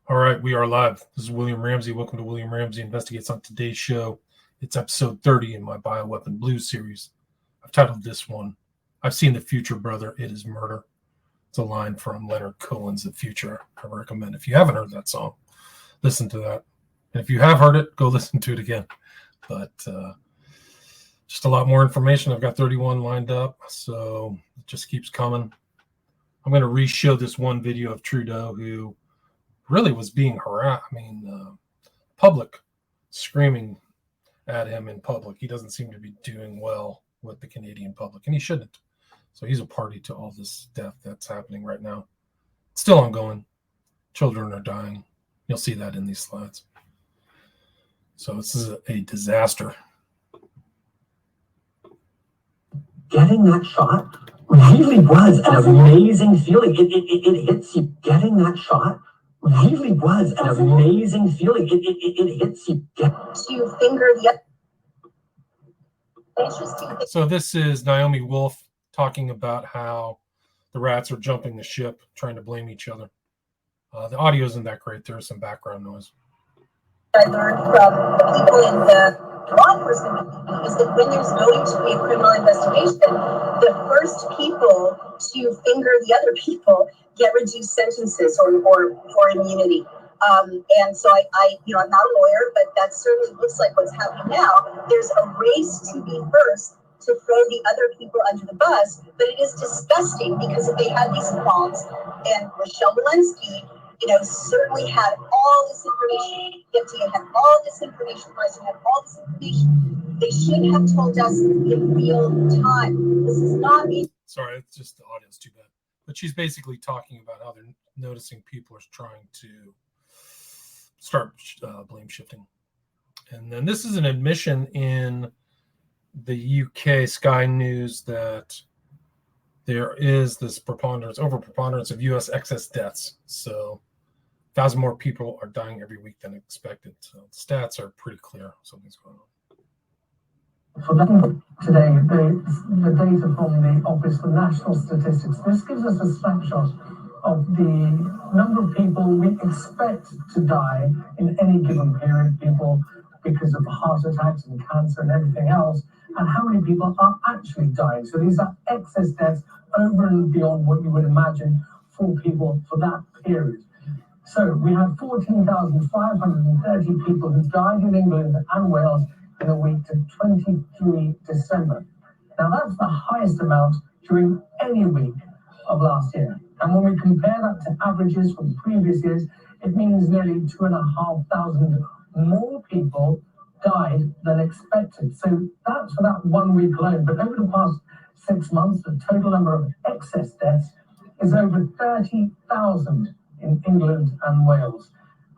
All right, we are live. This is William Ramsey. Welcome to William Ramsey Investigates. On today's show, it's episode 30 in my Bioweapon Blues series. I've titled this one, I've Seen the Future, Brother, It Is Murder. It's a line from Leonard Cohen's The Future. I recommend, if you haven't heard that song, listen to that. And if you have heard it, go listen to it again. But just a lot more information. I've got 31 lined up, so it just keeps coming. I'm going to re-show this one video of Trudeau who really was being harassed. Public screaming at him in public. He doesn't seem to be doing well with the Canadian public, and he shouldn't. So he's a party to all this death that's happening right now. It's still ongoing. Children are dying. You'll see that in these slides. So this is a disaster. Getting that shot really was an amazing feeling. It hits you. Getting that shot really was an amazing feeling. It hits you. To finger the interesting. So this is Naomi Wolf talking about how the rats are jumping the ship, trying to blame each other. The audio isn't that great. There's some background noise. I learned from the people in the law enforcement is that when there's going to be a criminal investigation, the first people to finger the other people get reduced sentences or immunity. And so I'm not a lawyer, but that certainly looks like what's happening now. There's a race to be first to throw the other people under the bus, but it is disgusting because if they had these qualms, and Rochelle Walensky, certainly had all this information, FDA had all this information, Pfizer had all this information. They should have told us in real time. This is not me. Sorry, it's just the audio's too bad. But she's basically talking about how they're noticing people are trying to start blame shifting. And then this is an admission in the UK Sky News that there is this overpreponderance of U.S. excess deaths. So 1,000 more people are dying every week than expected. So the stats are pretty clear. Something's going on. For them today, the data from the Office for National Statistics, this gives us a snapshot of the number of people we expect to die in any given period, people because of heart attacks and cancer and everything else, and how many people are actually dying. So these are excess deaths over and beyond what you would imagine for people for that period. So we had 14,530 people who died in England and Wales in the week to 23 December. Now that's the highest amount during any week of last year. And when we compare that to averages from previous years, it means nearly 2,500 more people died than expected. So that's for that 1 week alone. But over the past 6 months, the total number of excess deaths is over 30,000 in England and Wales.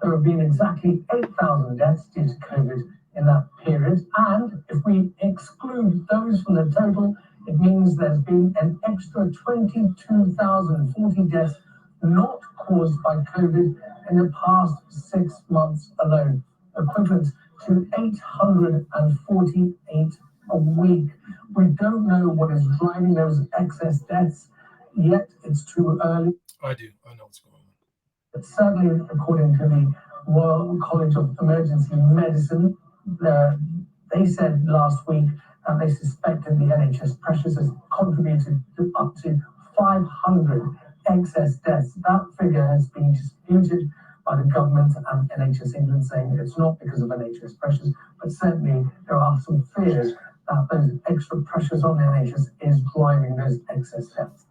There have been exactly 8,000 deaths due to COVID in that period. And if we exclude those from the total, it means there's been an extra 22,040 deaths not caused by COVID in the past 6 months alone, equivalent to 848 a week. We don't know what is driving those excess deaths yet. It's too early. I know what's going on. But certainly, according to the Royal College of Emergency Medicine, they said last week that they suspected the NHS pressures has contributed to up to 500 excess deaths. That figure has been disputed by the government and NHS England, saying it's not because of NHS pressures, but certainly there are some fears that those extra pressures on the NHS is driving those excess deaths.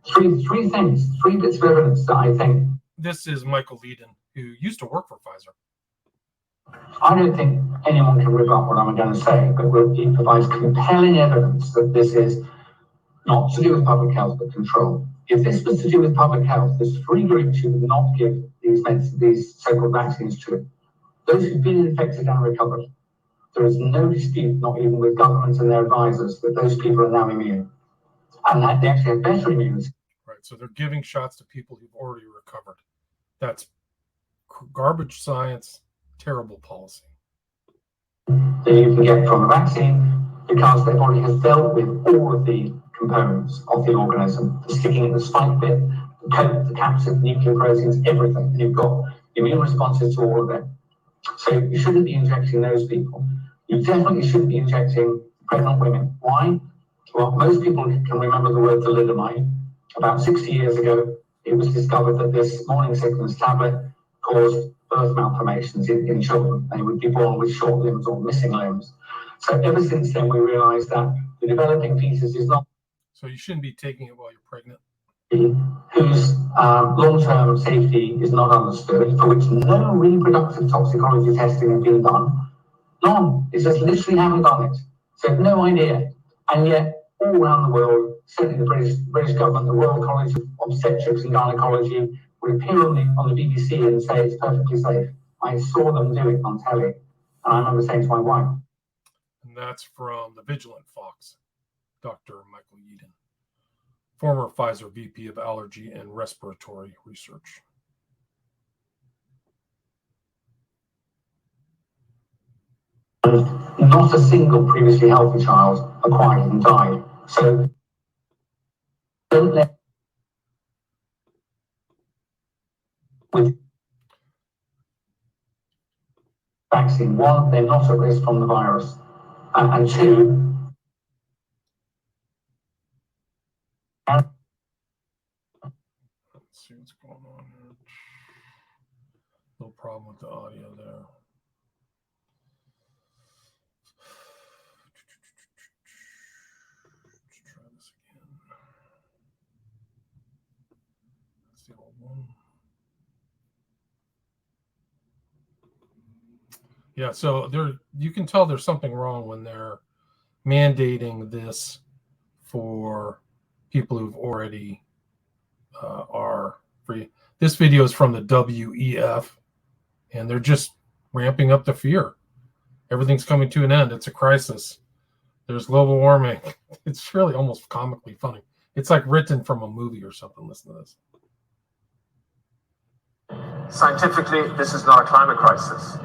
Three bits of evidence that I think. This is Michael Leedon, who used to work for Pfizer. I don't think anyone can rebut what I'm going to say, but it provides compelling evidence that this is not to do with public health, but control. If this was to do with public health, there's 3 groups who would not give these so-called vaccines to. Those who've been infected and recovered. There is no dispute, not even with governments and their advisors, that those people are now immune. And that they actually have better immunity. Right, so they're giving shots to people who've already recovered. That's garbage science, terrible policy. That you can get from a vaccine because their body has dealt with all of the components of the organism, the sticking in the spike bit, the coat, the capsid, the nuclear proteins, everything. You've got immune responses to all of it. So you shouldn't be injecting those people. You definitely shouldn't be injecting pregnant women. Why? Well, most people can remember the word thalidomide. About 60 years ago, it was discovered that this morning sickness tablet caused birth malformations in children. They would be born with short limbs or missing limbs. So ever since then, we realized that the developing fetus is not. So you shouldn't be taking it while you're pregnant. Whose long-term safety is not understood, for which no reproductive toxicology testing has been done. None. It's just literally haven't done it. So no idea. And yet, all around the world, certainly the British government, the Royal College of Obstetrics and Gynecology would appear on the BBC and say it's perfectly safe. I saw them do it on telly, and I remember saying to my wife. And that's from the Vigilant Fox, Dr. Michael Yeadon, former Pfizer VP of Allergy and Respiratory Research. Not a single previously healthy child acquired and died. So don't let with vaccine. One, they're not at risk from the virus. And two, let's see what's going on here. No problem with the audio there. Let's try this again. That's the old one. Yeah, so you can tell there's something wrong when they're mandating this for people who've already are free. This video is from the WEF, and they're just ramping up the fear. Everything's coming to an end. It's a crisis. There's global warming. It's really almost comically funny. It's like written from a movie or something. Listen to this. Scientifically, this is not a climate crisis.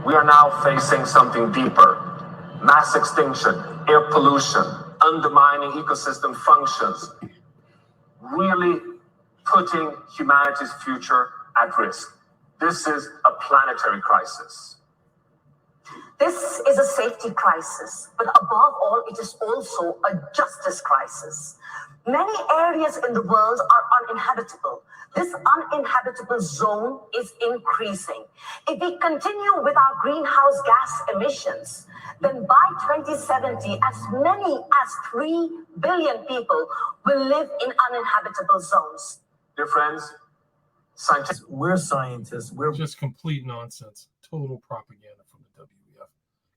We are now facing something deeper. Mass extinction, air pollution, undermining ecosystem functions, really putting humanity's future at risk. This is a planetary crisis. This is a safety crisis, but above all, it is also a justice crisis. Many areas in the world are uninhabitable. This uninhabitable zone is increasing. If we continue with our greenhouse gas emissions, then by 2070, as many as 3 billion people will live in uninhabitable zones. Dear friends, scientists, we're scientists. We're just complete nonsense. Total propaganda from the WEF.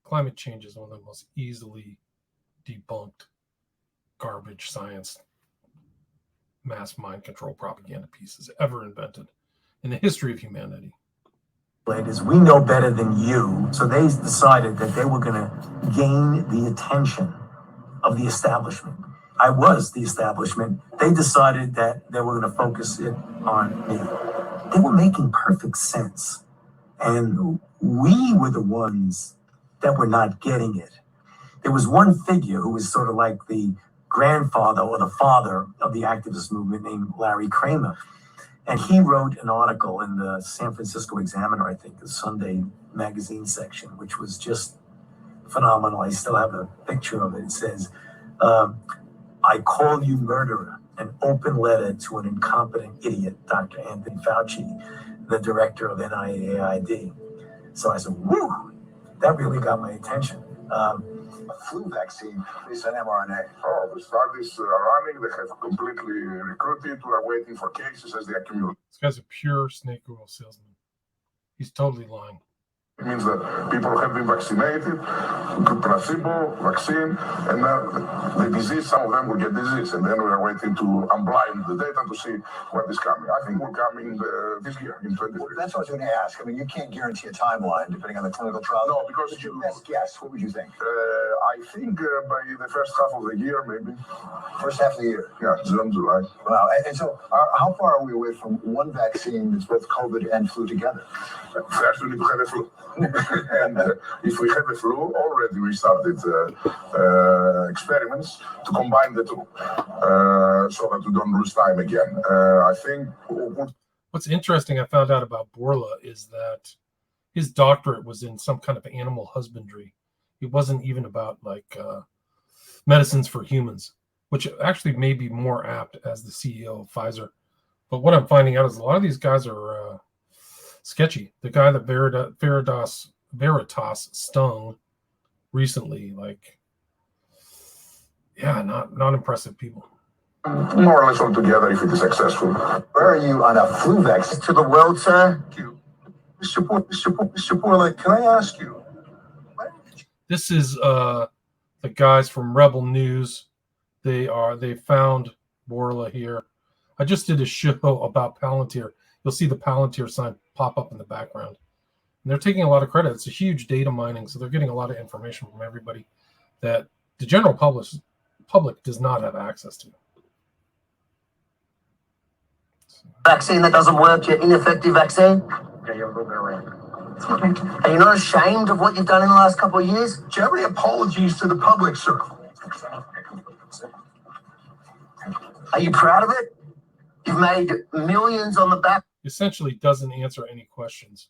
Climate change is one of the most easily debunked garbage science mass mind control propaganda pieces ever invented in the history of humanity. Is we know better than you, so they decided that they were going to gain the attention of the establishment. I was the establishment. They decided that they were going to focus it on me. They were making perfect sense, and we were the ones that were not getting it. There was one figure who was sort of like the grandfather or the father of the activist movement named Larry Kramer. And he wrote an article in the San Francisco Examiner, I think, the Sunday magazine section, which was just phenomenal. I still have a picture of it. It says, I call you murderer, an open letter to an incompetent idiot, Dr. Anthony Fauci, the director of NIAID. So I said, woo, that really got my attention. A flu vaccine is an mRNA. Oh, the studies are running. They have completely recruited. We are waiting for cases as they accumulate. This guy's a pure snake oil salesman. He's totally lying. It means that people have been vaccinated, placebo, vaccine, and the disease, some of them will get disease. And then we are waiting to unblind the data to see what is coming. I think we're coming this year, in 2023. Well, that's what I was going to ask. I mean, you can't guarantee a timeline depending on the clinical trial. No, because your best guess, what would you think? I think by the first half of the year, maybe. First half of the year? Yeah, June, July. Wow. And so how far are we away from one vaccine that's both COVID and flu together? First, we need to have a flu. And if we have a flu, already we started experiments to combine the two so that we don't lose time again. I think. What's interesting I found out about Borla is that his doctorate was in some kind of animal husbandry. It wasn't even about like medicines for humans, which actually may be more apt as the CEO of Pfizer. But what I'm finding out is a lot of these guys are sketchy. The guy that Veritas stung recently, like, yeah, not impressive people. More or less all together if it is successful. Where are you on a flu vaccine? To the world, sir. Mr. Borla, can I ask you? This is the guys from Rebel News. They found Borla here. I just did a show about Palantir. You'll see the Palantir sign pop up in the background. And they're taking a lot of credit. It's a huge data mining, so they're getting a lot of information from everybody that the general public does not have access to. Vaccine that doesn't work, your ineffective vaccine? Yeah, you're a little bit around. Are you not ashamed of what you've done in the last couple of years? Do you have any apologies to the public, sir? Are you proud of it? You've made millions on the back. Essentially doesn't answer any questions.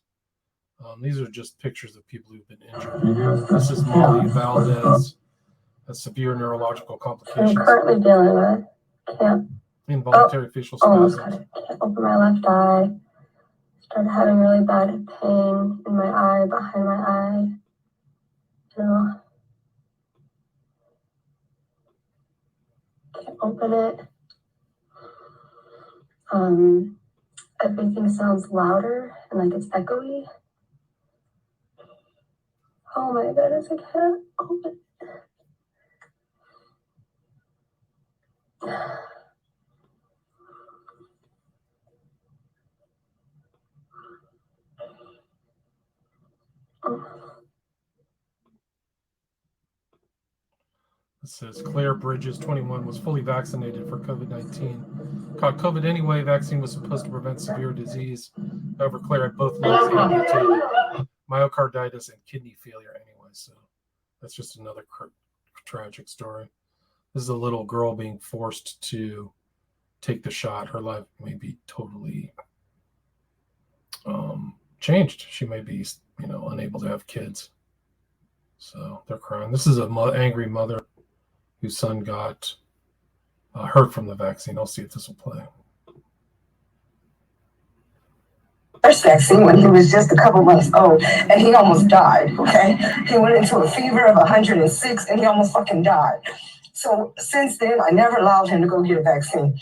These are just pictures of people who've been injured. This is Molly Valdez, has severe neurological complications. I'm currently dealing with Involuntary facial spasms. Can't open my left eye. Started having really bad pain in my eye, behind my eye. Can't open it. Everything sounds louder and like it's echoey. Oh my goodness, I can't open it. It says Claire Bridges, 21, was fully vaccinated for COVID-19. Caught COVID anyway. Vaccine was supposed to prevent severe disease. However, Claire had both legs amputated, myocarditis, and kidney failure anyway. So that's just another tragic story. This is a little girl being forced to take the shot. Her life may be totally changed. She may be, unable to have kids. So they're crying. This is an angry mother whose son got hurt from the vaccine. I'll see if this will play. First vaccine when he was just a couple months old, and he almost died, okay? He went into a fever of 106, and he almost fucking died. So since then, I never allowed him to go get a vaccine.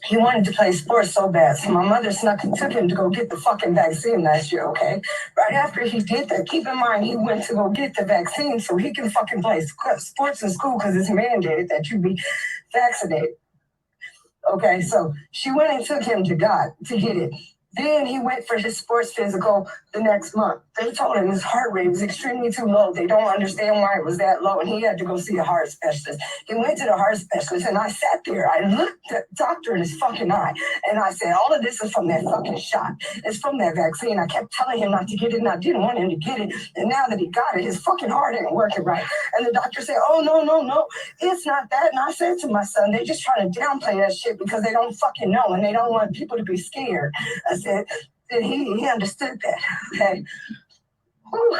He wanted to play sports so bad, so my mother snuck and took him to go get the fucking vaccine last year, okay? Right after he did that, keep in mind, he went to go get the vaccine so he can fucking play sports in school because it's mandated that you be vaccinated. Okay, so she went and took him to God to get it. Then he went for his sports physical the next month. They told him his heart rate was extremely too low. They don't understand why it was that low, and he had to go see a heart specialist. He went to the heart specialist, and I sat there. I looked at the doctor in his fucking eye, and I said, all of this is from that fucking shot. It's from that vaccine. I kept telling him not to get it, and I didn't want him to get it. And now that he got it, his fucking heart ain't working right. And the doctor said, oh, no, it's not that. And I said to my son, they just trying to downplay that shit because they don't fucking know, and they don't want people to be scared. I said, and he understood that, okay? Whew.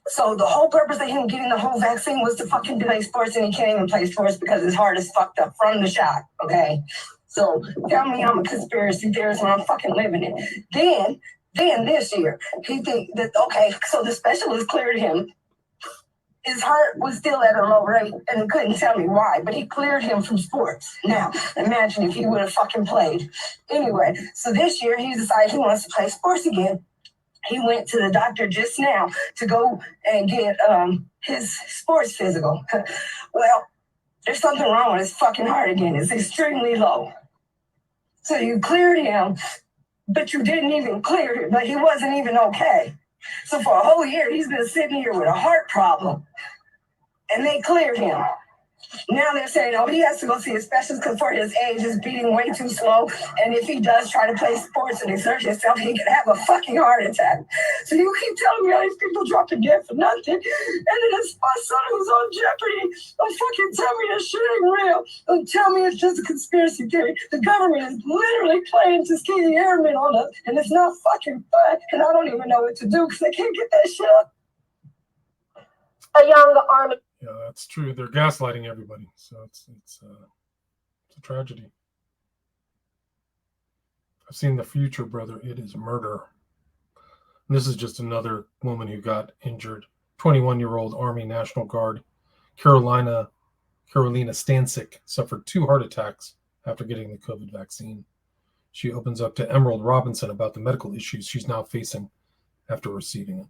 So the whole purpose of him getting the whole vaccine was to fucking play sports, and he can't even play sports because his heart is fucked up from the shot, okay? So tell me I'm a conspiracy theorist when I'm fucking living it. Then this year, he think that, okay, so the specialist cleared him. His heart was still at a low rate, and he couldn't tell me why, but he cleared him from sports. Now, imagine if he would have fucking played. Anyway, so this year he decided he wants to play sports again. He went to the doctor just now to go and get his sports physical. Well, there's something wrong with his fucking heart again. It's extremely low. So you cleared him, but you didn't even clear him. Like, he wasn't even okay. So for a whole year, he's been sitting here with a heart problem, and they cleared him. Now they're saying, oh, he has to go see a specialist because for his age, his beating way too slow. And if he does try to play sports and exert himself, he can have a fucking heart attack. So you keep telling me all these people dropping dead for nothing. And then it's my son who's on Jeopardy. Don't fucking tell me this shit ain't real. Don't tell me it's just a conspiracy theory. The government is literally playing Tuskegee Airmen on us, and it's not fucking fun. And I don't even know what to do because they can't get that shit up. A young Army. Yeah, that's true. They're gaslighting everybody, so it's a tragedy. I've seen the future, brother. It is murder. And this is just another woman who got injured. 21-year-old Army National Guard Carolina Stancic suffered 2 heart attacks after getting the COVID vaccine. She opens up to Emerald Robinson about the medical issues she's now facing after receiving it.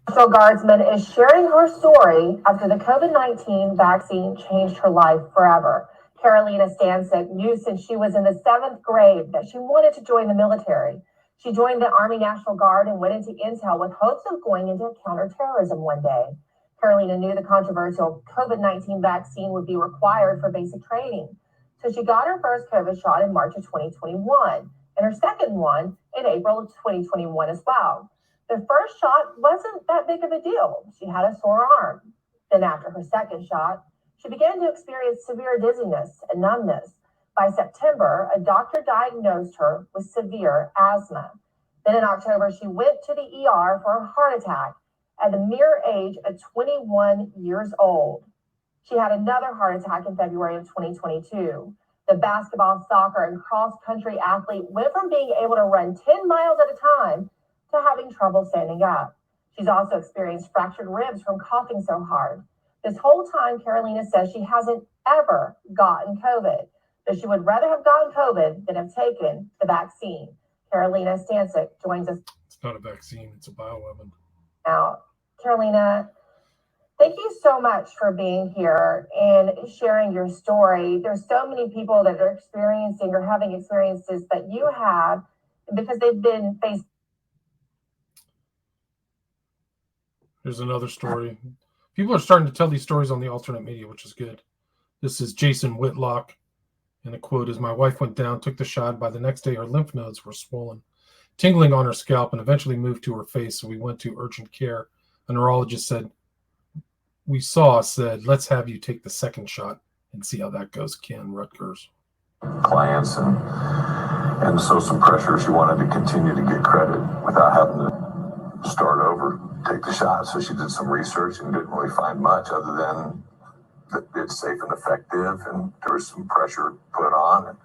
National Guardsman is sharing her story after the COVID-19 vaccine changed her life forever. Carolina Stancic knew since she was in the 7th grade that she wanted to join the military. She joined the Army National Guard and went into intel with hopes of going into counterterrorism one day. Carolina knew the controversial COVID-19 vaccine would be required for basic training. So she got her first COVID shot in March of 2021 and her second one in April of 2021 as well. The first shot wasn't that big of a deal. She had a sore arm. Then after her second shot, she began to experience severe dizziness and numbness. By September, a doctor diagnosed her with severe asthma. Then in October, she went to the ER for a heart attack at the mere age of 21 years old. She had another heart attack in February of 2022. The basketball, soccer, and cross-country athlete went from being able to run 10 miles at a time to having trouble standing up. She's also experienced fractured ribs from coughing so hard. This whole time, Carolina says she hasn't ever gotten COVID, but she would rather have gotten COVID than have taken the vaccine. Carolina Stancic joins us. It's not a vaccine, it's a bioweapon. Now, Carolina, thank you so much for being here and sharing your story. There's so many people that are experiencing or having experiences that you have because they've been faced. Here's another story. People are starting to tell these stories on the alternate media, which is good. This is Jason Whitlock. And the quote is, "My wife went down, took the shot. By the next day, her lymph nodes were swollen, tingling on her scalp, and eventually moved to her face. So we went to urgent care. A neurologist said, let's have you take the second shot and see how that goes." Ken Rutgers. Clients and so some pressure. She wanted to continue to get credit without having to start over, take the shot. So she did some research and didn't really find much other than that it's safe and effective, and there was some pressure put on. And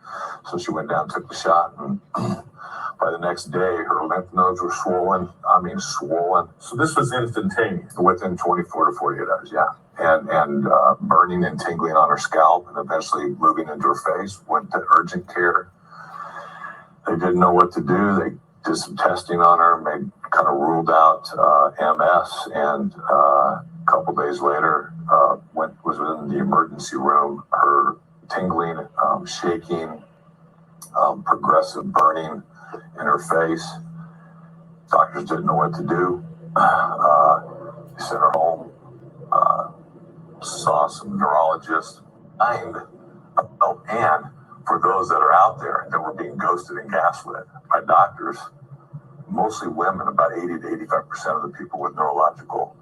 so she went down, took the shot, and by the next day, her lymph nodes were swollen. I mean, swollen. So this was instantaneous, within 24 to 48 hours, yeah. And burning and tingling on her scalp, and eventually moving into her face. Went to urgent care. They didn't know what to do. They did some testing on her, kind of ruled out MS, and a couple days later, was in the emergency room. Her tingling, shaking, progressive burning in her face. Doctors didn't know what to do. They sent her home. Saw some neurologists. And for those that are out there that were being ghosted and gaslit by doctors, mostly women, about 80 to 85% of the people with neurological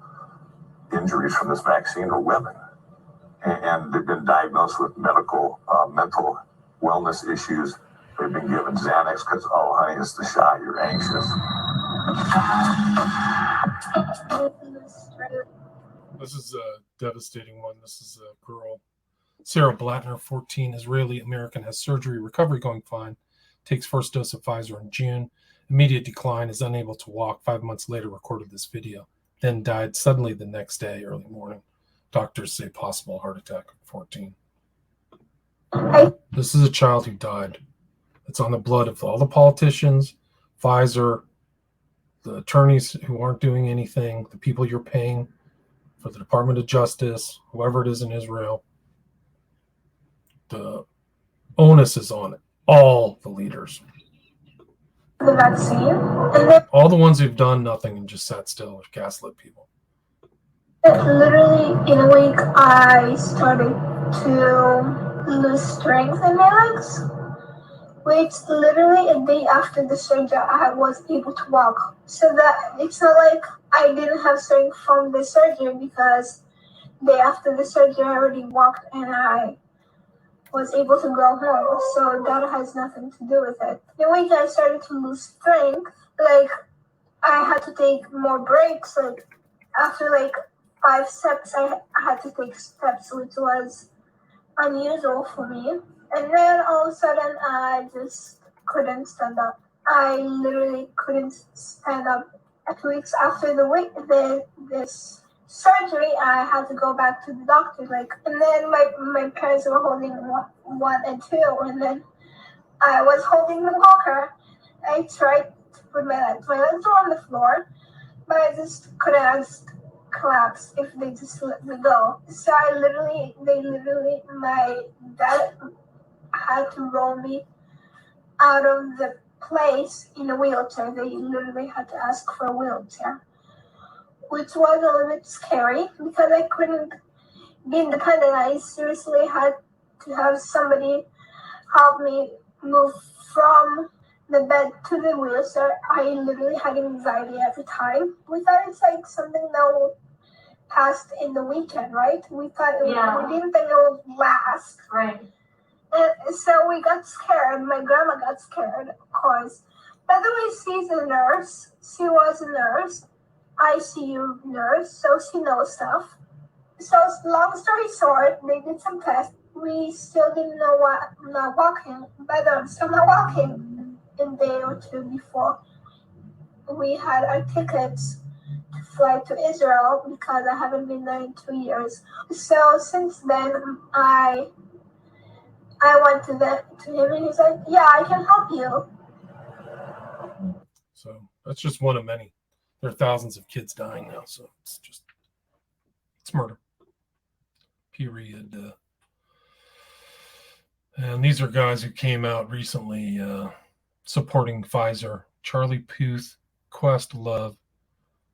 injuries from this vaccine are women. And they've been diagnosed with mental wellness issues. They've been given Xanax because, oh, honey, it's the shot. You're anxious. This is a devastating one. This is a girl, Sarah Blattner, 14, Israeli-American, has surgery, recovery going fine, takes first dose of Pfizer in June, immediate decline, is unable to walk. 5 months later, recorded this video, then died suddenly the next day, early morning. Doctors say possible heart attack at 14. This is a child who died. It's on the blood of all the politicians, Pfizer, the attorneys who aren't doing anything, the people you're paying for the Department of Justice, whoever it is in Israel. The onus is on all the leaders. The vaccine? All the ones who've done nothing and just sat still or gaslit people. Literally, in a week, I started to lose strength in my legs, which literally a day after the surgery I was able to walk. So that it's not like I didn't have strength from the surgery, because day after the surgery I already walked and I was able to go home. So that has nothing to do with it. The week I started to lose strength, like I had to take more breaks. Like after like 5 steps, I had to take steps, which was unusual for me. And then all of a sudden, I just couldn't stand up. I literally couldn't stand up. 2 weeks after this surgery, I had to go back to the doctor. And then my parents were holding one and two, and then I was holding the walker. I tried to put my legs. My legs were on the floor, but I just couldn't. I just collapsed if they just let me go. So my dad had to roll me out of the place in a wheelchair. They literally had to ask for a wheelchair, which was a little bit scary because I couldn't be independent. I seriously had to have somebody help me move from the bed to the wheelchair. I literally had anxiety at the time. We thought it's like something that will pass in the weekend, right? We didn't think it would last. Right. And so we got scared. My grandma got scared, of course. By the way, she's a nurse. She was a nurse, ICU nurse, so she knows stuff. So long story short, they did some tests. We still didn't know what I'm not walking, but I'm still not walking a day or two before we had our tickets to fly to Israel, because I haven't been there in 2 years. So since then, I went to him and he's like, yeah, I can help you. So that's just one of many. There are thousands of kids dying now, so it's murder. Period. And these are guys who came out recently supporting Pfizer. Charlie Puth, Questlove,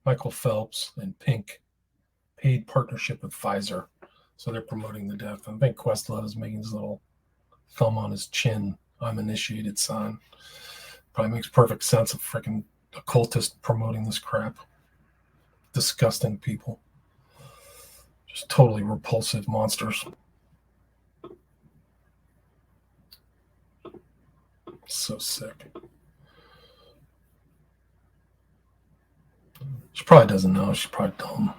Michael Phelps, and Pink paid partnership with Pfizer. So they're promoting the death. I think Questlove is making his little thumb on his chin, I'm initiated sign. Probably makes perfect sense of freaking occultist promoting this crap. Disgusting people. Just totally repulsive monsters. So sick. She probably doesn't know. She's probably dumb.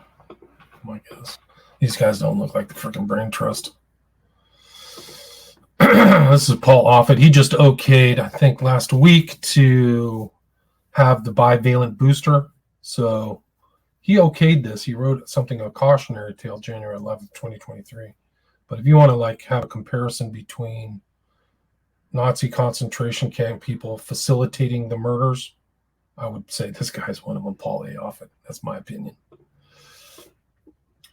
My guess. These guys don't look like the freaking brain trust. This is Paul Offit. He just okayed, I think, last week to have the bivalent booster. So he okayed this. He wrote something, a cautionary tale, January 11th, 2023. But if you want to have a comparison between Nazi concentration camp people facilitating the murders, I would say this guy's one of them, Paul A. Offit. That's my opinion.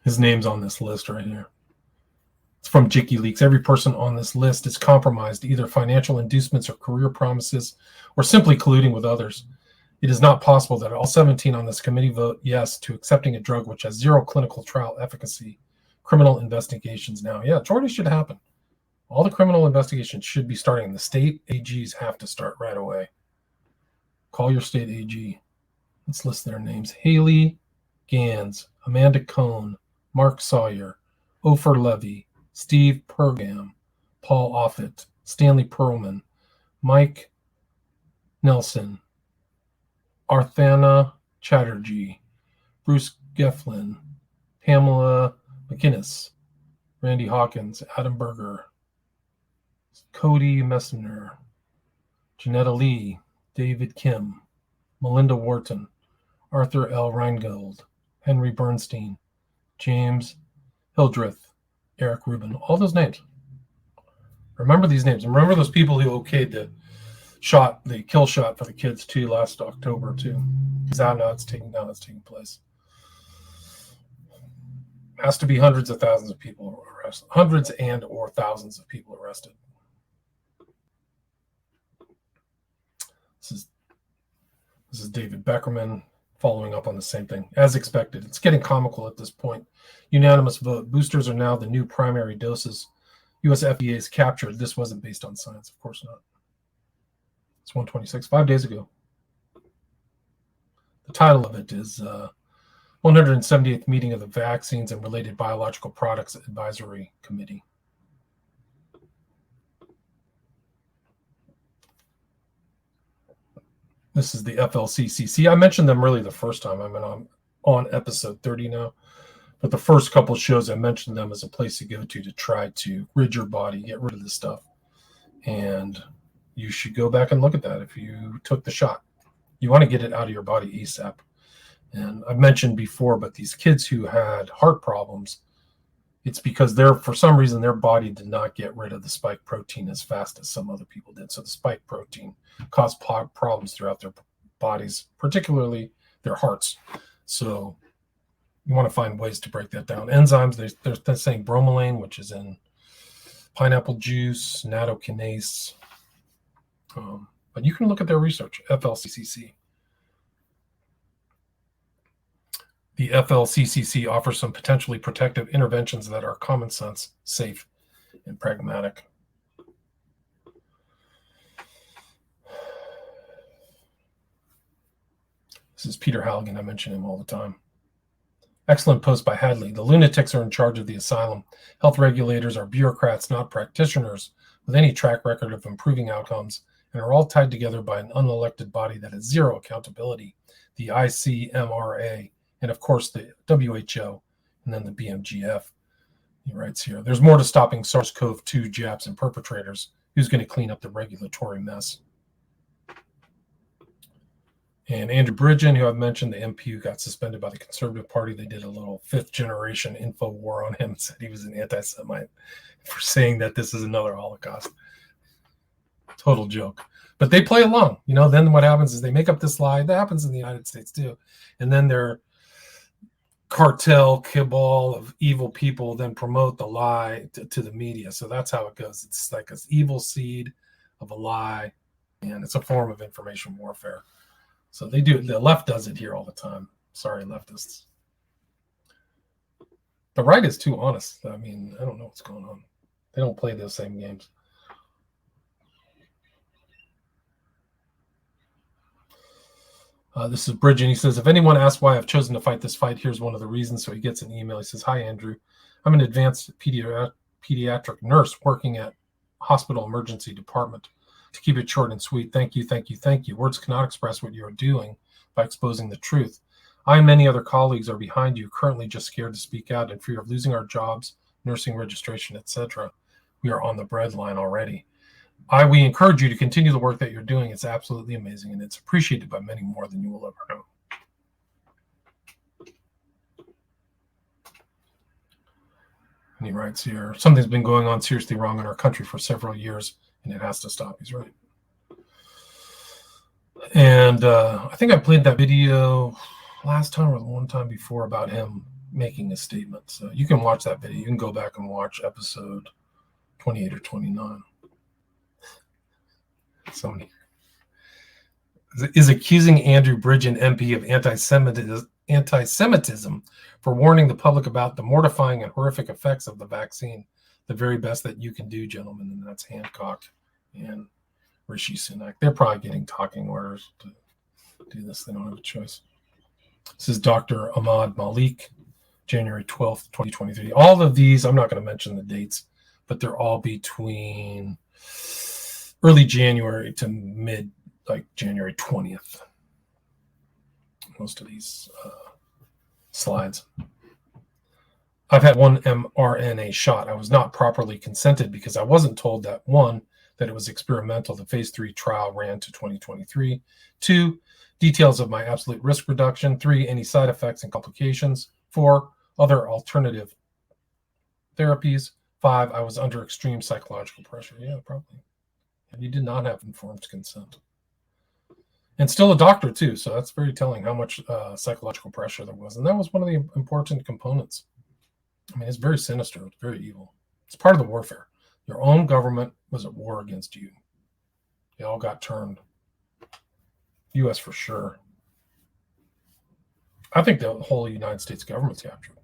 His name's on this list right here. It's from WikiLeaks. Every person on this list is compromised, either financial inducements or career promises, or simply colluding with others. It is not possible that all 17 on this committee vote yes to accepting a drug which has zero clinical trial efficacy. Criminal investigations now. Yeah, majority should happen. All the criminal investigations should be starting. The state AGs have to start right away. Call your state AG. Let's list their names. Haley Gans, Amanda Cohn, Mark Sawyer, Ofer Levy, Steve Pergam, Paul Offit, Stanley Perlman, Mike Nelson, Arthana Chatterjee, Bruce Geflin, Pamela McInnes, Randy Hawkins, Adam Berger, Cody Messner, Janetta Lee, David Kim, Melinda Wharton, Arthur L. Reingold, Henry Bernstein, James Hildreth, Eric Rubin, all those names. Remember these names. Remember those people who okayed the kill shot for the kids too last October too. Because now it's taking place. Has to be hundreds of thousands of people arrested. Hundreds and or thousands of people arrested. This is David Beckerman. following up on the same thing. As expected, it's getting comical at this point. Unanimous vote. Boosters are now the new primary doses. U.S. FDA is captured. This wasn't based on science. Of course not. It's 126, 5 days ago. The title of it is 178th Meeting of the Vaccines and Related Biological Products Advisory Committee. This is the FLCCC. I mentioned them really the first time. I'm on episode 30 now. But the first couple shows, I mentioned them as a place to go to try to rid your body, get rid of this stuff. And you should go back and look at that if you took the shot. You want to get it out of your body ASAP. And I've mentioned before, but these kids who had heart problems, it's because for some reason, their body did not get rid of the spike protein as fast as some other people did. So the spike protein caused problems throughout their bodies, particularly their hearts. So you want to find ways to break that down. Enzymes, they're saying bromelain, which is in pineapple juice, nattokinase. But you can look at their research, FLCCC. The FLCCC offers some potentially protective interventions that are common sense, safe, and pragmatic. This is Peter Halligan. I mention him all the time. Excellent post by Hadley. The lunatics are in charge of the asylum. Health regulators are bureaucrats, not practitioners, with any track record of improving outcomes, and are all tied together by an unelected body that has zero accountability, the ICMRA, and of course the WHO, and then the BMGF. He writes here, there's more to stopping SARS-CoV-2 jabs and perpetrators. Who's going to clean up the regulatory mess? And Andrew Bridgen, who I've mentioned, the MP who got suspended by the Conservative Party, they did a little fifth-generation info war on him and said he was an anti-Semite for saying that this is another Holocaust. Total joke. But they play along. Then what happens is they make up this lie. That happens in the United States too. And then their cartel cabal of evil people then promote the lie to the media. So that's how it goes. It's like an evil seed of a lie, and it's a form of information warfare. So they do. The left does it here all the time. Sorry, leftists. The right is too honest. I don't know what's going on. They don't play those same games. This is Bridgen. He says, if anyone asks why I've chosen to fight this fight, here's one of the reasons. So he gets an email. He says, hi, Andrew. I'm an advanced pediatric nurse working at hospital emergency department. To keep it short and sweet, thank you, thank you, thank you. Words cannot express what you are doing by exposing the truth. I and many other colleagues are behind you, currently just scared to speak out in fear of losing our jobs, nursing registration, etc. We are on the breadline already. We encourage you to continue the work that you're doing. It's absolutely amazing, and it's appreciated by many more than you will ever know. And he writes here, something's been going on seriously wrong in our country for several years, and it has to stop. He's right. And I think I played that video last time or the one time before about him making a statement. So you can watch that video. You can go back and watch episode 28 or 29. Somebody is accusing Andrew Bridgen, MP, of anti-Semitism for warning the public about the mortifying and horrific effects of the vaccine. The very best that you can do, gentlemen, and that's Hancock and Rishi Sunak. They're probably getting talking orders to do this. They don't have a choice. This is Dr. Ahmad Malik, January 12th, 2023. All of these, I'm not going to mention the dates, but they're all between early January to mid, like January 20th. Most of these slides. I've had one mRNA shot. I was not properly consented because I wasn't told that, 1, that it was experimental. The phase 3 trial ran to 2023. 2, details of my absolute risk reduction. 3, any side effects and complications. 4, other alternative therapies. 5, I was under extreme psychological pressure. Yeah, probably. And you did not have informed consent. And still a doctor, too. So that's very telling how much psychological pressure there was. And that was one of the important components. I mean, it's very sinister. It's very evil. It's part of the warfare. Your own government was at war against you. They all got turned. U.S. for sure. I think the whole United States government's captured.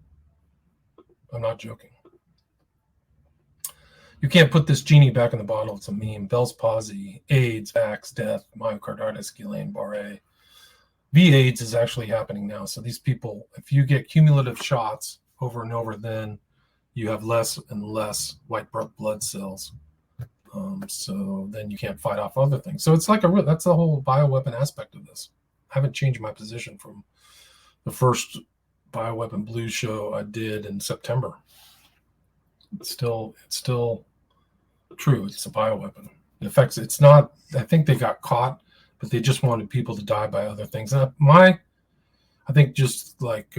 I'm not joking. You can't put this genie back in the bottle. It's a meme. Bell's palsy, AIDS, vax, death, myocarditis, Guillain-Barré. V-AIDS is actually happening now. So these people, if you get cumulative shots over and over, then you have less and less white blood cells. So then you can't fight off other things. So it's like that's the whole bioweapon aspect of this. I haven't changed my position from the first Bioweapon Blues show I did in September. It's still true. It's a bioweapon. It affects. It's not. I think they got caught, but they just wanted people to die by other things. And I think just like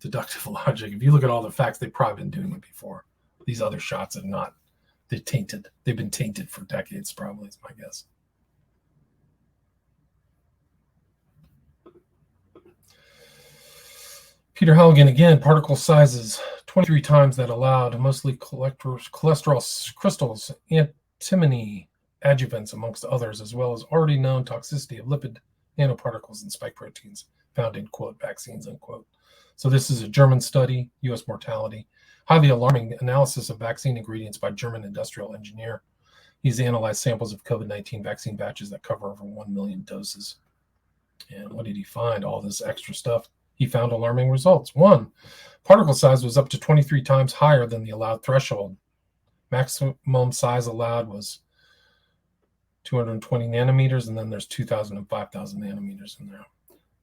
deductive logic. If you look at all the facts, they've probably been doing it before. These other shots have not. They're tainted. They've been tainted for decades. Probably is my guess. Peter Halligan again, particle sizes 23 times that allowed, mostly cholesterol crystals, antimony adjuvants, amongst others, as well as already known toxicity of lipid nanoparticles and spike proteins found in, quote, vaccines, unquote. So this is a German study, U.S. mortality, highly alarming analysis of vaccine ingredients by German industrial engineer. He's analyzed samples of COVID-19 vaccine batches that cover over 1 million doses. And what did he find? All this extra stuff. He found alarming results. 1, particle size was up to 23 times higher than the allowed threshold. Maximum size allowed was 220 nanometers, and then there's 2,000 and 5,000 nanometers in there.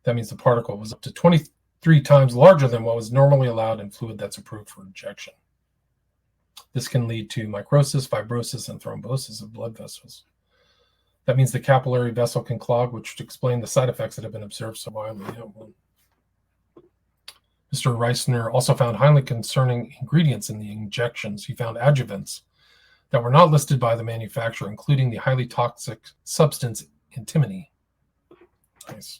That means the particle was up to 23 times larger than what was normally allowed in fluid that's approved for injection. This can lead to microsis, fibrosis, and thrombosis of blood vessels. That means the capillary vessel can clog, which would explain the side effects that have been observed so widely. Mr. Reisner also found highly concerning ingredients in the injections. He found adjuvants that were not listed by the manufacturer, including the highly toxic substance antimony. Nice.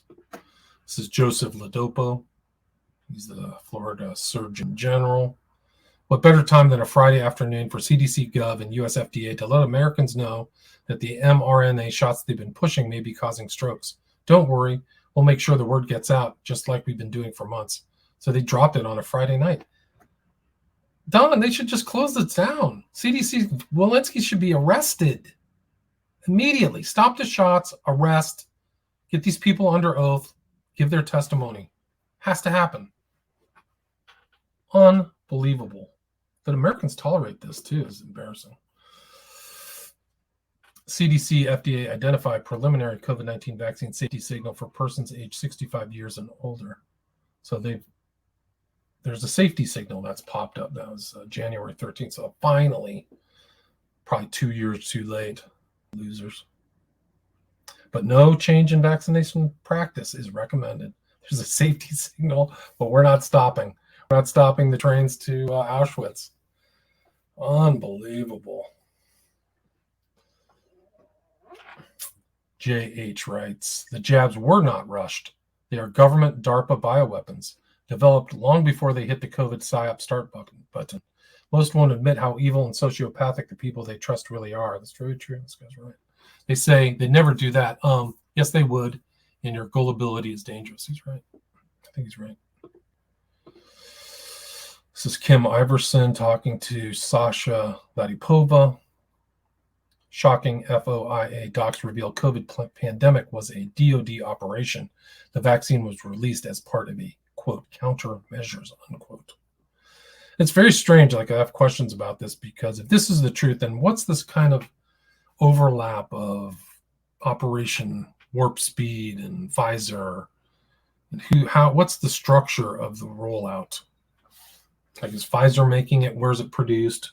This is Joseph Lodopo. He's the Florida Surgeon General. What better time than a Friday afternoon for CDC Gov and US FDA to let Americans know that the mRNA shots they've been pushing may be causing strokes. Don't worry, we'll make sure the word gets out, just like we've been doing for months. So they dropped it on a Friday night. Don, they should just close it down. CDC, Walensky should be arrested immediately. Stop the shots, arrest, get these people under oath, give their testimony. Has to happen. Unbelievable. That Americans tolerate this too is embarrassing. CDC, FDA identify preliminary COVID-19 vaccine safety signal for persons aged 65 years and older. So there's a safety signal that's popped up. That was January 13th. So finally, probably 2 years too late, losers. But no change in vaccination practice is recommended. There's a safety signal, but we're not stopping. We're not stopping the trains to Auschwitz. Unbelievable. JH writes, the jabs were not rushed. They are government DARPA bioweapons, developed long before they hit the COVID PSYOP start button. Most won't admit how evil and sociopathic the people they trust really are. That's very true. This guy's right. They say they never do that. Yes, they would. And your gullibility is dangerous. He's right. I think he's right. This is Kim Iverson talking to Sasha Ladipova. Shocking FOIA docs reveal COVID pandemic was a DOD operation. The vaccine was released as part of a, quote, countermeasures, unquote. It's very strange. Like, I have questions about this, because if this is the truth, then what's this kind of overlap of Operation Warp Speed and Pfizer? And what's the structure of the rollout? Like, is Pfizer making it? Where's it produced?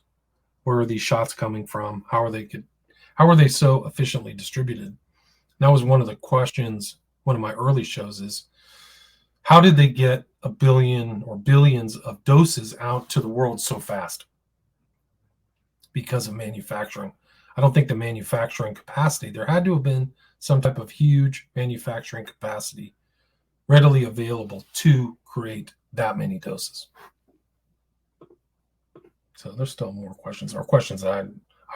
Where are these shots coming from? How are they so efficiently distributed? And that was one of the questions, one of my early shows is, how did they get 1 billion or billions of doses out to the world so fast? Because of manufacturing. I don't think the manufacturing capacity, there had to have been some type of huge manufacturing capacity readily available to create that many doses. So there's still more questions, or questions that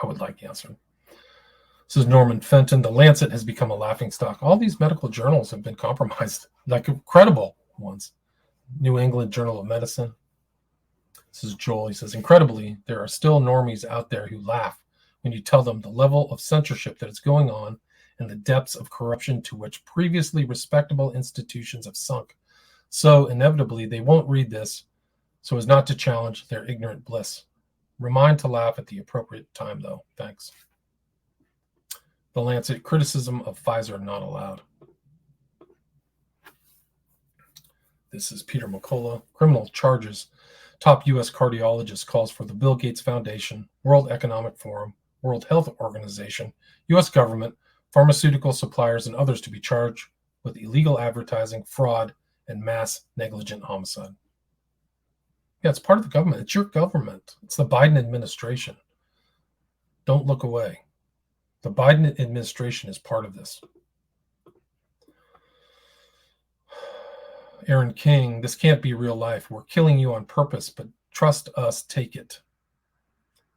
I would like answered. This is Norman Fenton. The Lancet has become a laughingstock. All these medical journals have been compromised, like credible ones. New England Journal of Medicine. This is Joel. He says, incredibly, there are still normies out there who laugh when you tell them the level of censorship that is going on and the depths of corruption to which previously respectable institutions have sunk. So inevitably, they won't read this so as not to challenge their ignorant bliss. Remind to laugh at the appropriate time, though. Thanks. The Lancet, criticism of Pfizer not allowed. This is Peter McCullough. Criminal charges. Top U.S. cardiologist calls for the Bill Gates Foundation, World Economic Forum, World Health Organization, U.S. government, pharmaceutical suppliers, and others to be charged with illegal advertising, fraud, and mass negligent homicide. Yeah, it's part of the government. It's your government. It's the Biden administration. Don't look away. The Biden administration is part of this. Aaron King, this can't be real life. We're killing you on purpose, but trust us, take it.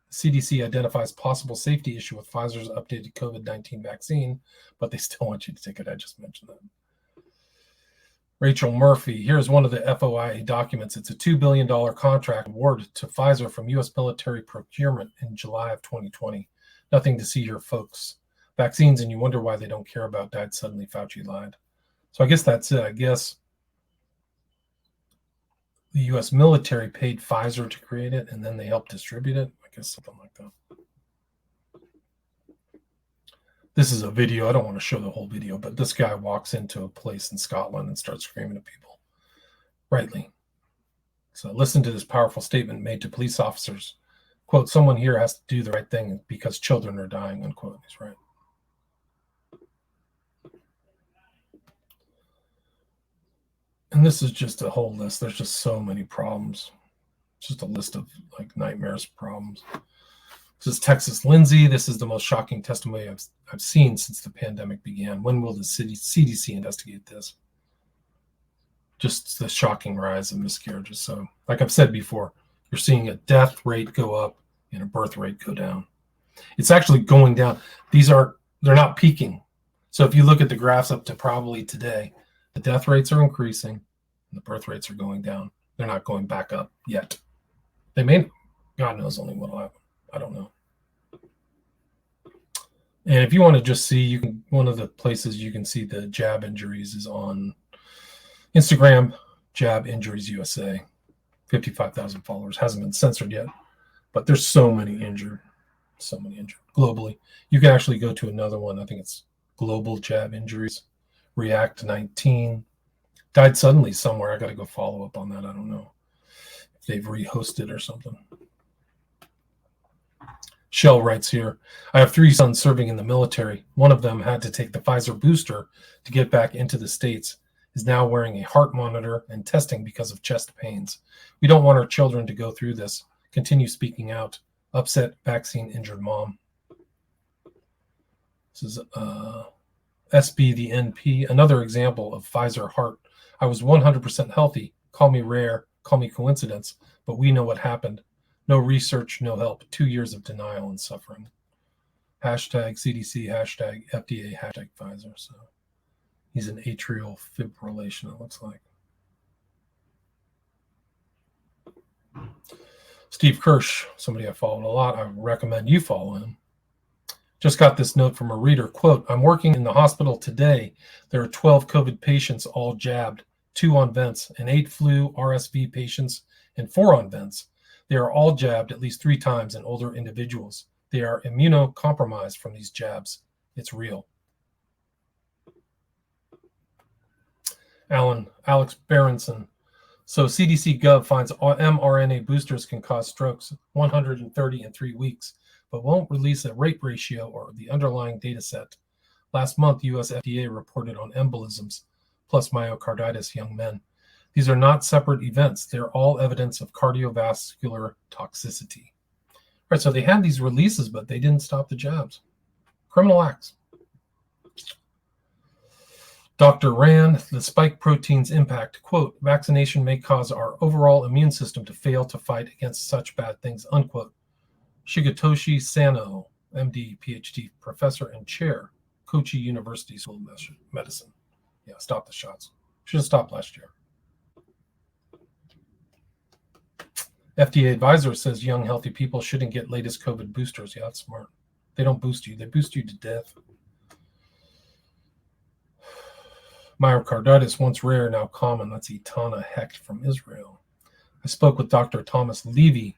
The CDC identifies possible safety issue with Pfizer's updated COVID-19 vaccine, but they still want you to take it. I just mentioned that. Rachel Murphy, here's one of the FOIA documents. It's a $2 billion contract awarded to Pfizer from U.S. military procurement in July of 2020. Nothing to see here, folks. Vaccines, and you wonder why they don't care about died suddenly, Fauci lied. So I guess that's it. I guess the U.S. military paid Pfizer to create it, and then they helped distribute it. I guess something like that. This is a video. I don't want to show the whole video, but this guy walks into a place in Scotland and starts screaming at people. Rightly. So listen to this powerful statement made to police officers. Quote, someone here has to do the right thing because children are dying, unquote. He's right. And this is just a whole list. There's just so many problems. It's just a list of like nightmares problems. This is Texas Lindsay. This is the most shocking testimony I've seen since the pandemic began. When will the CDC investigate this? Just the shocking rise of miscarriages. So, like I've said before, you're seeing a death rate go up and a birth rate go down. It's actually going down. They're not peaking. So if you look at the graphs up to probably today, the death rates are increasing and the birth rates are going down. They're not going back up yet. They may, God knows only what will happen. I don't know. And if you want to just see, one of the places you can see the jab injuries is on Instagram, Jab Injuries USA. 55,000 followers. Hasn't been censored yet, but there's so many injured globally. You can actually go to another one. I think it's Global Jab Injuries. React 19. Died suddenly somewhere. I got to go follow up on that. I don't know if they've rehosted or something. Shell writes here, I have 3 sons serving in the military. One of them had to take the Pfizer booster to get back into the States, is now wearing a heart monitor and testing because of chest pains. We don't want our children to go through this. Continue speaking out. Upset vaccine injured mom. This is SB the NP, another example of Pfizer heart. I was 100% healthy. Call me rare, call me coincidence, but we know what happened. No research, no help. 2 years of denial and suffering. Hashtag CDC, hashtag FDA, hashtag Pfizer. So he's an atrial fibrillation, it looks like. Steve Kirsch, somebody I followed a lot. I recommend you follow him. Just got this note from a reader. Quote, I'm working in the hospital today. There are 12 COVID patients all jabbed, 2 on vents, and 8 flu RSV patients and 4 on vents. They are all jabbed at least 3 times in older individuals. They are immunocompromised from these jabs. It's real. Alex Berenson. So CDC Gov finds mRNA boosters can cause strokes 130 in 3 weeks, but won't release a rate ratio or the underlying data set. Last month, US FDA reported on embolisms plus myocarditis young men. These are not separate events. They're all evidence of cardiovascular toxicity. Right, so they had these releases, but they didn't stop the jabs. Criminal acts. Dr. Rand, the spike protein's impact, quote, vaccination may cause our overall immune system to fail to fight against such bad things, unquote. Shigetoshi Sano, MD, PhD, professor and chair, Kochi University School of Medicine. Yeah, stop the shots. Should have stopped last year. FDA advisor says young, healthy people shouldn't get latest COVID boosters. Yeah, that's smart. They don't boost you. They boost you to death. Myocarditis, once rare, now common. That's Itana Hecht from Israel. I spoke with Dr. Thomas Levy,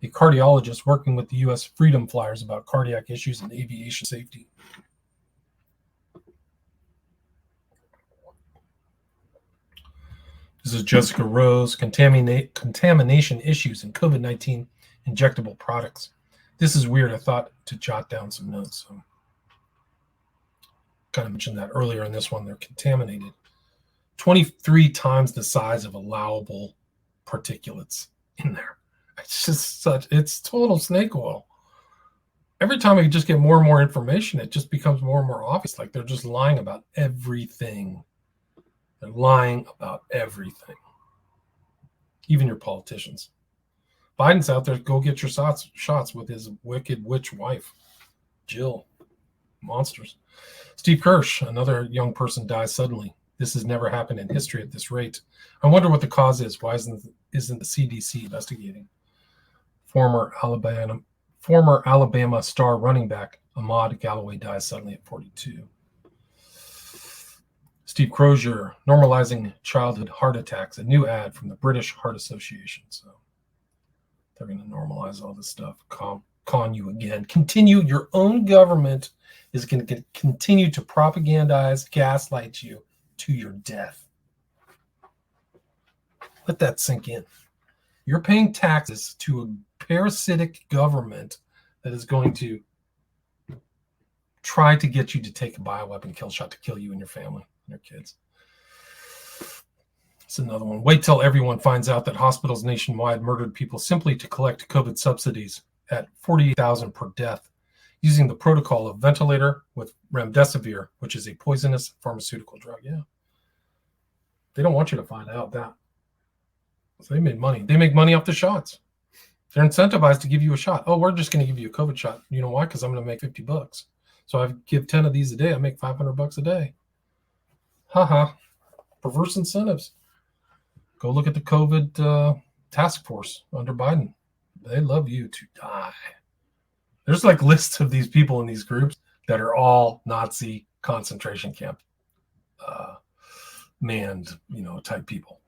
a cardiologist working with the U.S. Freedom Flyers about cardiac issues and aviation safety. This is Jessica Rose, contamination issues in COVID-19 injectable products. This is weird. I thought to jot down some notes. So kind of mentioned that earlier in this one. They're contaminated. 23 times the size of allowable particulates in there. It's just it's total snake oil. Every time I just get more and more information, it just becomes more and more obvious. Like they're just lying about everything. They're lying about everything. Even your politicians. Biden's out there. Go get your shots with his wicked witch wife, Jill. Monsters. Steve Kirsch, another young person, dies suddenly. This has never happened in history at this rate. I wonder what the cause is. Why isn't the CDC investigating? Former Alabama star running back Ahmad Galloway dies suddenly at 42. Steve Crozier, normalizing childhood heart attacks, a new ad from the British Heart Association. So they're going to normalize all this stuff, con you again. Continue. Your own government is going to continue to propagandize, gaslight you to your death. Let that sink in. You're paying taxes to a parasitic government that is going to try to get you to take a bioweapon kill shot to kill you and your family and your kids. It's another one. Wait till everyone finds out that hospitals nationwide murdered people simply to collect COVID subsidies at $48,000 per death, using the protocol of ventilator with remdesivir, which is a poisonous pharmaceutical drug. Yeah. They don't want you to find out that. So they made money. They make money off the shots. They're incentivized to give you a shot. Oh, we're just going to give you a COVID shot. You know why? Because I'm going to make $50. So I give 10 of these a day. I make $500 a day. Haha. Perverse incentives. Go look at the COVID task force under Biden. They love you to die. There's like lists of these people in these groups that are all Nazi concentration camp manned, type people,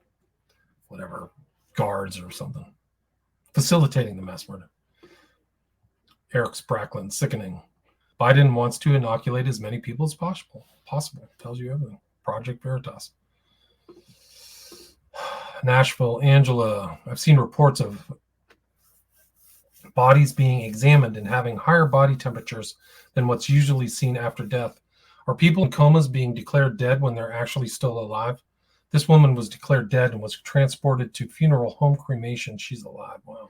whatever, guards or something, facilitating the mass murder. Eric Spracklin, sickening. Biden wants to inoculate as many people as possible. Tells you everything. Project Veritas. Nashville, Angela. I've seen reports of bodies being examined and having higher body temperatures than what's usually seen after death. Are people in comas being declared dead when they're actually still alive? This woman was declared dead and was transported to funeral home cremation. She's alive. Wow.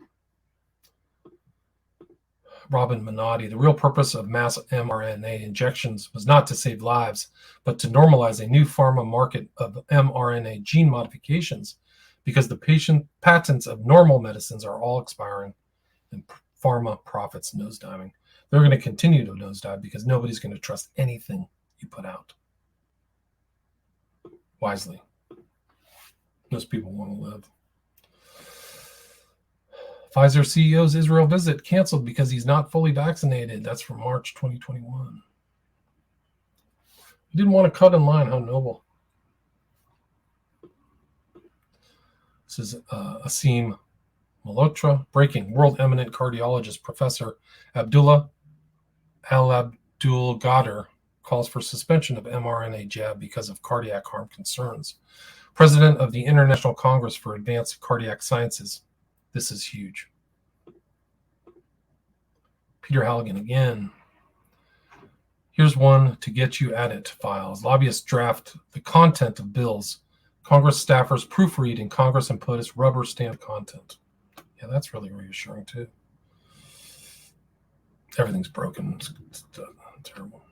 Robin Minotti, the real purpose of mass mRNA injections was not to save lives, but to normalize a new pharma market of mRNA gene modifications, because the patents of normal medicines are all expiring and pharma profits nosediving. They're going to continue to nosedive because nobody's going to trust anything you put out. Wisely. Most people want to live. Pfizer CEO's Israel visit canceled because he's not fully vaccinated. That's from March 2021. He didn't want to cut in line. How noble. This is Asim Malhotra. Breaking. World eminent cardiologist Professor Abdullah Al-Abdul Ghadir calls for suspension of mRNA jab because of cardiac harm concerns. President of the International Congress for Advanced Cardiac Sciences. This is huge. Peter Halligan again. Here's one to get you at it files. Lobbyists draft the content of bills. Congress staffers proofread and Congress and put as rubber stamp content. Yeah, that's really reassuring too. Everything's broken. It's terrible.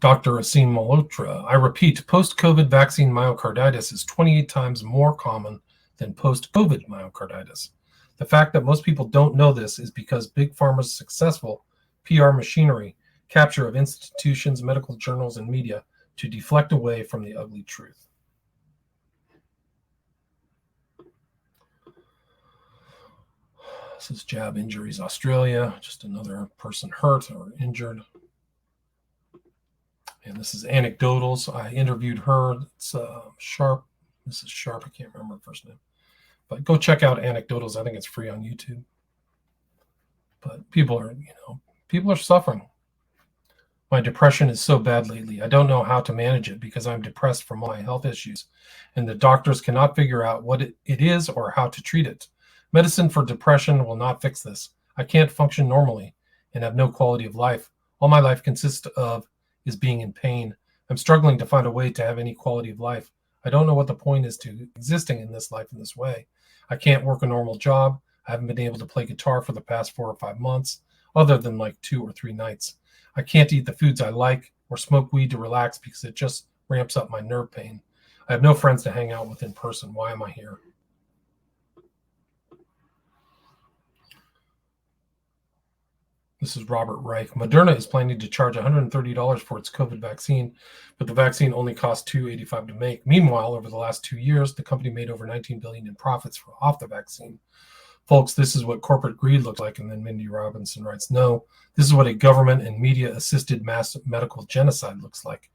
Dr. Asim Malhotra, I repeat, post-COVID vaccine myocarditis is 28 times more common than post-COVID myocarditis. The fact that most people don't know this is because Big Pharma's successful PR machinery capture of institutions, medical journals, and media to deflect away from the ugly truth. This is jab injuries, Australia. Just another person hurt or injured. And this is anecdotals. I interviewed her. It's Sharp. This is Sharp. I can't remember her first name. But go check out anecdotals. I think it's free on YouTube. But people are suffering. My depression is so bad lately. I don't know how to manage it because I'm depressed from my health issues, and the doctors cannot figure out what it is or how to treat it. Medicine for depression will not fix this. I can't function normally and have no quality of life. All my life consists of is being in pain. I'm struggling to find a way to have any quality of life. I don't know what the point is to existing in this life in this way. I can't work a normal job. I haven't been able to play guitar for the past 4 or 5 months, other than like 2 or 3 nights. I can't eat the foods I like or smoke weed to relax because it just ramps up my nerve pain. I have no friends to hang out with in person. Why am I here? This is Robert Reich. Moderna is planning to charge $130 for its COVID vaccine, but the vaccine only costs $285 to make. Meanwhile, over the last 2 years, the company made over $19 billion in profits off the vaccine. Folks, this is what corporate greed looks like. And then Mindy Robinson writes, no, this is what a government and media-assisted mass medical genocide looks like.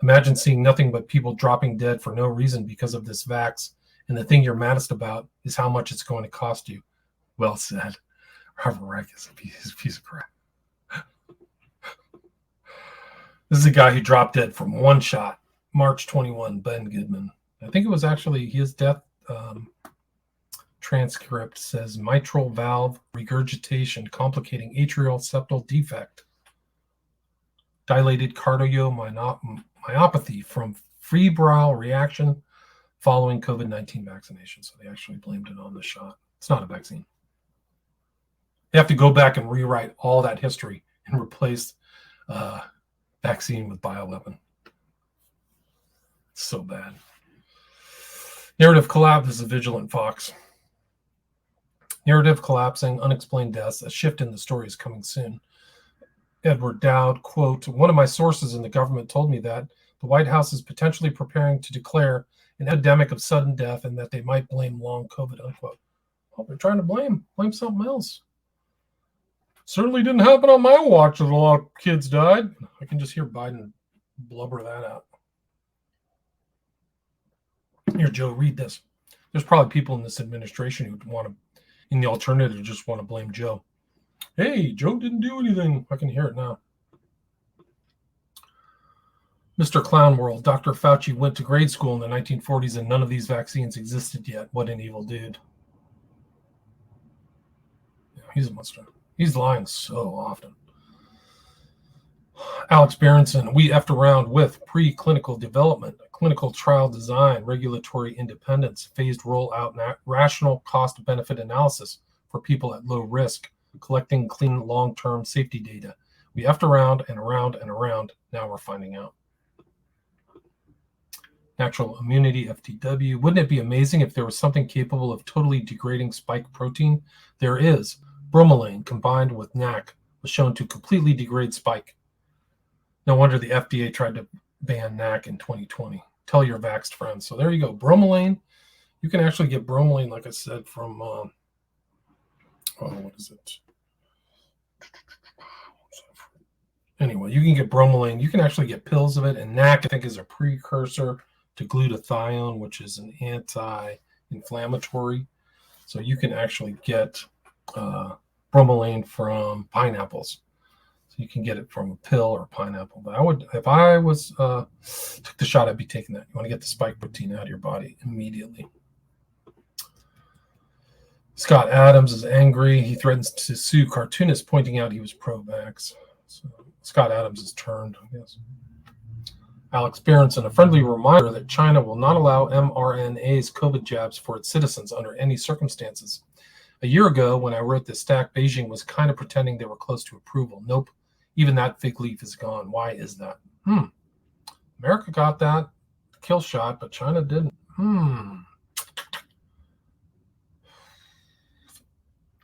Imagine seeing nothing but people dropping dead for no reason because of this vax, and the thing you're maddest about is how much it's going to cost you. Well said. Robert Reich is a piece of crap. This is a guy who dropped dead from one shot. March 21, Ben Goodman. I think it was actually his death transcript says mitral valve regurgitation complicating atrial septal defect. Dilated cardiomyopathy from febrile reaction following COVID-19 vaccination. So they actually blamed it on the shot. It's not a vaccine. They have to go back and rewrite all that history and replace vaccine with bioweapon. It's so bad. Narrative collapse is a vigilant fox. Narrative collapsing, unexplained deaths, a shift in the story is coming soon. Edward Dowd, quote, one of my sources in the government told me that the White House is potentially preparing to declare an epidemic of sudden death and that they might blame long COVID, unquote. Well, they're trying to blame something else. Certainly didn't happen on my watch that a lot of kids died. I can just hear Biden blubber that out. Here, Joe, read this. There's probably people in this administration who want to, in the alternative, just want to blame Joe. Hey, Joe didn't do anything. I can hear it now. Mr. Clown World, Dr. Fauci went to grade school in the 1940s and none of these vaccines existed yet. What an evil dude. Yeah, he's a monster. He's lying so often. Alex Berenson, we effed around with preclinical development, clinical trial design, regulatory independence, phased rollout, rational cost-benefit analysis for people at low risk, collecting clean long-term safety data. We effed around and around and around. Now we're finding out. Natural immunity, FTW. Wouldn't it be amazing if there was something capable of totally degrading spike protein? There is. Bromelain combined with NAC was shown to completely degrade spike. No wonder the FDA tried to ban NAC in 2020. Tell your vaxxed friends. So there you go. Bromelain. You can actually get bromelain, like I said, from, what is it? Anyway, you can get bromelain. You can actually get pills of it. And NAC, I think, is a precursor to glutathione, which is an anti-inflammatory. So you can actually get bromelain from pineapples. So you can get it from a pill or a pineapple. But I would, if I was took the shot, I'd be taking that. You want to get the spike protein out of your body immediately. Scott Adams is angry. He threatens to sue cartoonists, pointing out he was pro-vax. So Scott Adams is turned, I guess. Alex Berenson, a friendly reminder that China will not allow mRNA's COVID jabs for its citizens under any circumstances. A year ago, when I wrote this stack, Beijing was kind of pretending they were close to approval. Nope. Even that fig leaf is gone. Why is that? America got that kill shot, but China didn't.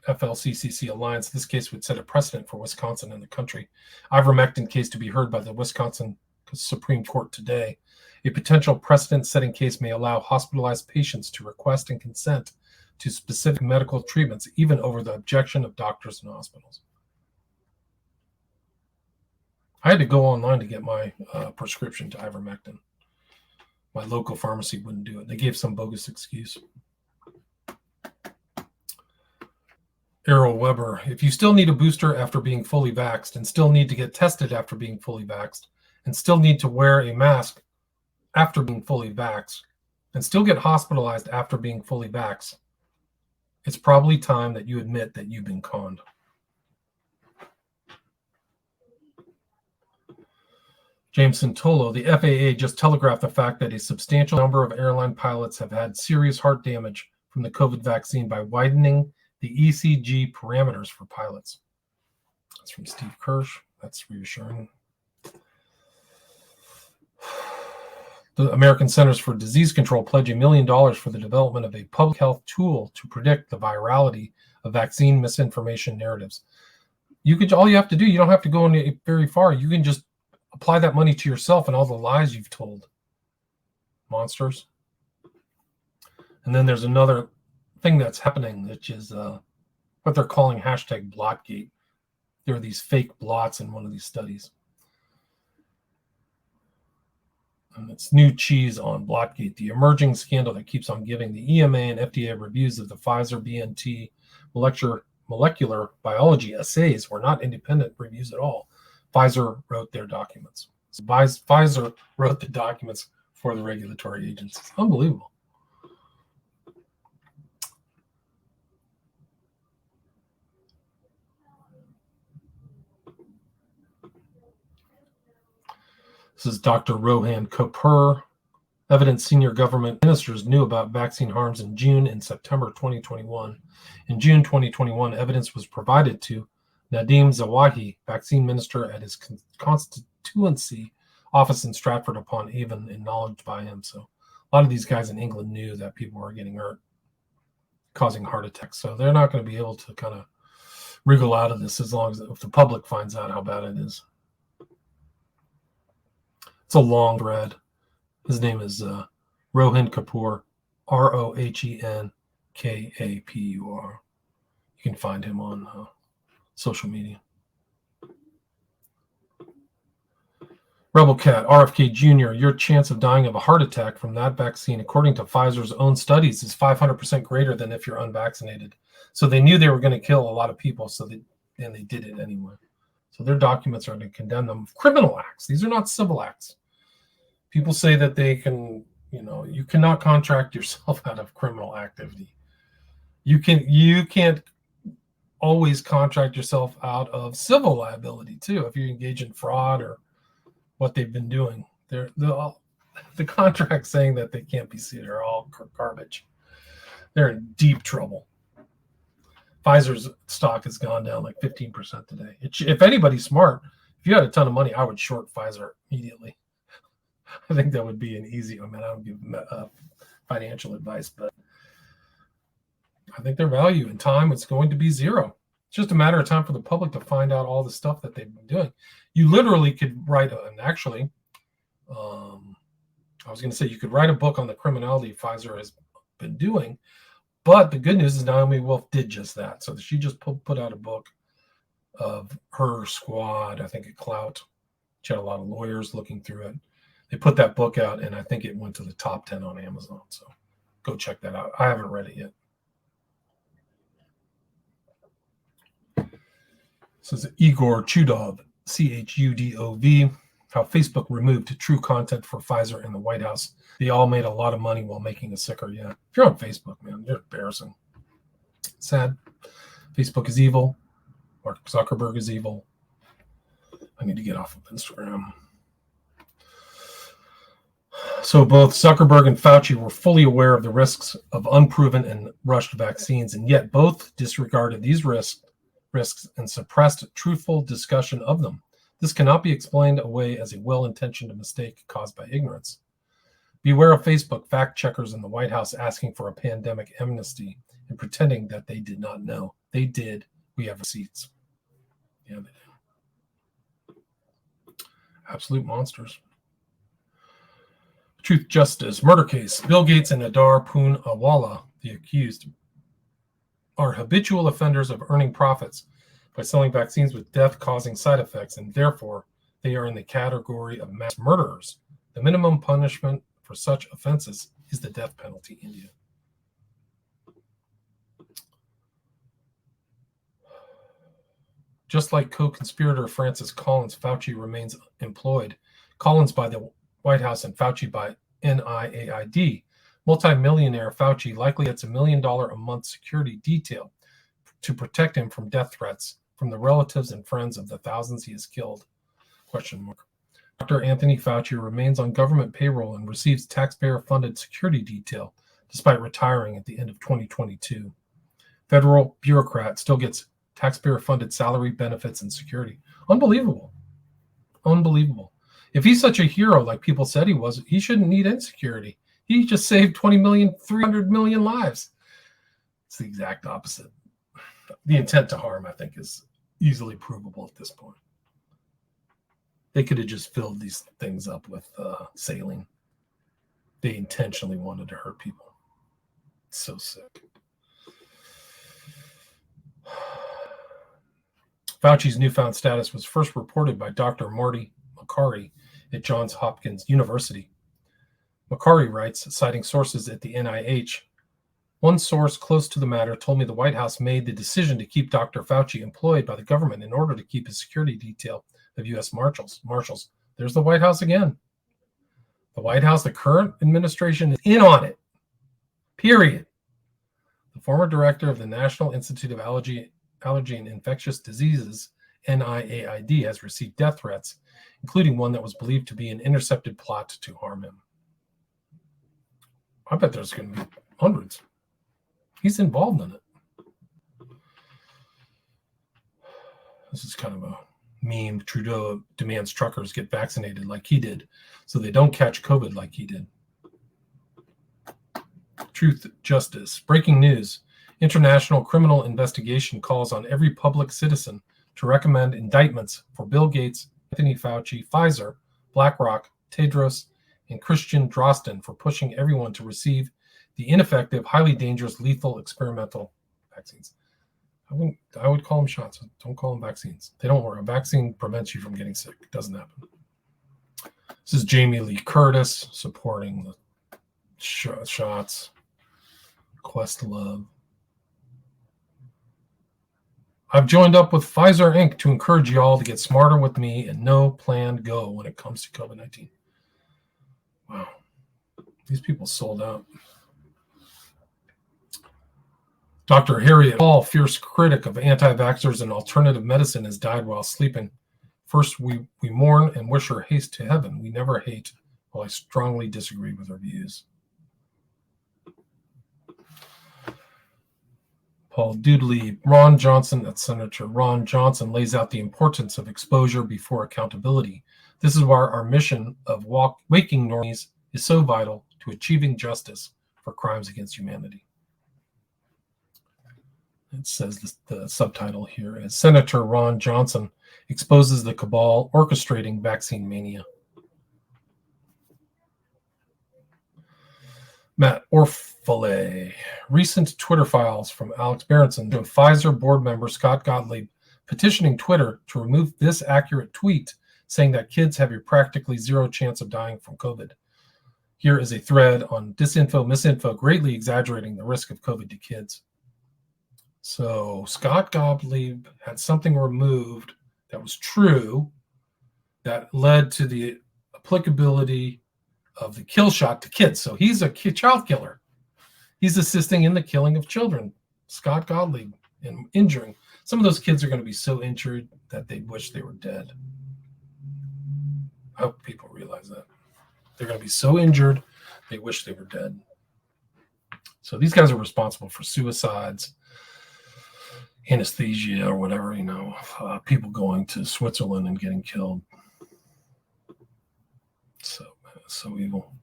FLCCC Alliance. This case would set a precedent for Wisconsin and the country. Ivermectin case to be heard by the Wisconsin Supreme Court today. A potential precedent-setting case may allow hospitalized patients to request and consent to specific medical treatments, even over the objection of doctors and hospitals. I had to go online to get my prescription to ivermectin. My local pharmacy wouldn't do it. They gave some bogus excuse. Errol Weber, if you still need a booster after being fully vaxxed and still need to get tested after being fully vaxxed and still need to wear a mask after being fully vaxxed and still get hospitalized after being fully vaxxed, it's probably time that you admit that you've been conned. James Santolo, the FAA just telegraphed the fact that a substantial number of airline pilots have had serious heart damage from the COVID vaccine by widening the ECG parameters for pilots. That's from Steve Kirsch. That's reassuring. The American Centers for Disease Control pledged $1 million for the development of a public health tool to predict the virality of vaccine misinformation narratives. All you have to do, you don't have to go very far. You can just apply that money to yourself and all the lies you've told. Monsters. And then there's another thing that's happening, which is what they're calling hashtag Blotgate. There are these fake blots in one of these studies. And it's new cheese on Blotgate, the emerging scandal that keeps on giving. The EMA and FDA reviews of the Pfizer BNT molecular biology assays were not independent reviews at all. Pfizer wrote their documents. So Pfizer wrote the documents for the regulatory agencies. Unbelievable. This is Dr. Rohan Kapoor. Evidence senior government ministers knew about vaccine harms in June and September 2021. In June 2021, evidence was provided to Nadeem Zawahi, vaccine minister at his constituency office in Stratford upon Avon, acknowledged by him. So a lot of these guys in England knew that people were getting hurt, causing heart attacks. So they're not going to be able to kind of wriggle out of this as long as if the public finds out how bad it is. It's a long thread. His name is Rohan Kapoor, Rohenkapur. You can find him on social media. Rebel Cat, RFK Jr., your chance of dying of a heart attack from that vaccine, according to Pfizer's own studies, is 500% greater than if you're unvaccinated. So they knew they were going to kill a lot of people, and they did it anyway. So their documents are going to condemn them. Criminal acts. These are not civil acts. People say that they can, you cannot contract yourself out of criminal activity. You can't always contract yourself out of civil liability too if you engage in fraud or what they've been doing. The contracts saying that they can't be sued are all garbage. They're in deep trouble. Pfizer's stock has gone down like 15% today. If anybody's smart, if you had a ton of money, I would short Pfizer immediately. I think that would be an easy. I don't give financial advice, but I think their value in time is going to be zero. It's just a matter of time for the public to find out all the stuff that they've been doing. You literally could write, I was going to say you could write a book on the criminality Pfizer has been doing, but the good news is Naomi Wolf did just that. So she just put out a book of her squad, I think at Clout. She had a lot of lawyers looking through it. They put that book out, and I think it went to the top 10 on Amazon. So go check that out. I haven't read it yet. This is Igor Chudov, Chudov, how Facebook removed true content for Pfizer and the White House. They all made a lot of money while making us sicker. Yeah. If you're on Facebook, man, you're embarrassing. Sad. Facebook is evil. Mark Zuckerberg is evil. I need to get off of Instagram. So both Zuckerberg and Fauci were fully aware of the risks of unproven and rushed vaccines, and yet both disregarded these risks and suppressed truthful discussion of them. This cannot be explained away as a well-intentioned mistake caused by ignorance. Beware of Facebook fact-checkers in the White House asking for a pandemic amnesty and pretending that they did not know. They did. We have receipts. Yeah, they did. Absolute monsters. Truth Justice murder case. Bill Gates and Adar Poonawalla, the accused. are habitual offenders of earning profits by selling vaccines with death-causing side effects, and therefore they are in the category of mass murderers. The minimum punishment for such offenses is the death penalty. India. Just like co-conspirator Francis Collins, Fauci remains employed. Collins by the White House and Fauci by NIAID. Multi-millionaire Fauci likely gets $1 million a month security detail to protect him from death threats from the relatives and friends of the thousands he has killed. ? Dr. Anthony Fauci remains on government payroll and receives taxpayer-funded security detail despite retiring at the end of 2022. Federal bureaucrat still gets taxpayer-funded salary, benefits, and security. Unbelievable. Unbelievable. If he's such a hero like people said he was, he shouldn't need any security. He just saved 20 million, 300 million lives. It's the exact opposite. The intent to harm, I think, is easily provable at this point. They could have just filled these things up with saline. They intentionally wanted to hurt people. It's so sick. Fauci's newfound status was first reported by Dr. Marty Makary at Johns Hopkins University. Makary writes, citing sources at the NIH, one source close to the matter told me the White House made the decision to keep Dr. Fauci employed by the government in order to keep his security detail of U.S. Marshals. There's the White House again. The White House, the current administration, is in on it. Period. The former director of the National Institute of Allergy and Infectious Diseases, NIAID, has received death threats, including one that was believed to be an intercepted plot to harm him. I bet there's going to be hundreds. He's involved in it. This is kind of a meme. Trudeau demands truckers get vaccinated like he did so they don't catch COVID like he did. Truth, justice. Breaking news. International criminal investigation calls on every public citizen to recommend indictments for Bill Gates, Anthony Fauci, Pfizer, BlackRock, Tedros, and Christian Drosten for pushing everyone to receive the ineffective, highly dangerous, lethal experimental vaccines. I would call them shots. Don't call them vaccines. They don't work. A vaccine prevents you from getting sick. It doesn't happen. This is Jamie Lee Curtis supporting the shots. Questlove. I've joined up with Pfizer Inc. to encourage y'all to get smarter with me and no planned go when it comes to COVID-19. Wow. These people sold out. Dr. Harriet Hall, fierce critic of anti-vaxxers and alternative medicine, has died while sleeping. First, we mourn and wish her haste to heaven. We never hate, while I strongly disagree with her views. Paul Doodley, Ron Johnson, that's Senator Ron Johnson, lays out the importance of exposure before accountability. This is why our mission of waking normies is so vital to achieving justice for crimes against humanity. It says the subtitle here is Senator Ron Johnson exposes the cabal orchestrating vaccine mania. Matt Orfale. Recent Twitter files from Alex Berenson show Pfizer board member Scott Gottlieb petitioning Twitter to remove this accurate tweet saying that kids have a practically zero chance of dying from COVID. Here is a thread on disinfo, misinfo, greatly exaggerating the risk of COVID to kids. So Scott Gottlieb had something removed that was true that led to the applicability of the kill shot to kids. So he's a child killer. He's assisting in the killing of children. Scott Gottlieb, and injuring. Some of those kids are going to be so injured that they wish they were dead. I hope people realize that. They're going to be so injured, they wish they were dead. So these guys are responsible for suicides, anesthesia, or whatever, people going to Switzerland and getting killed. So evil.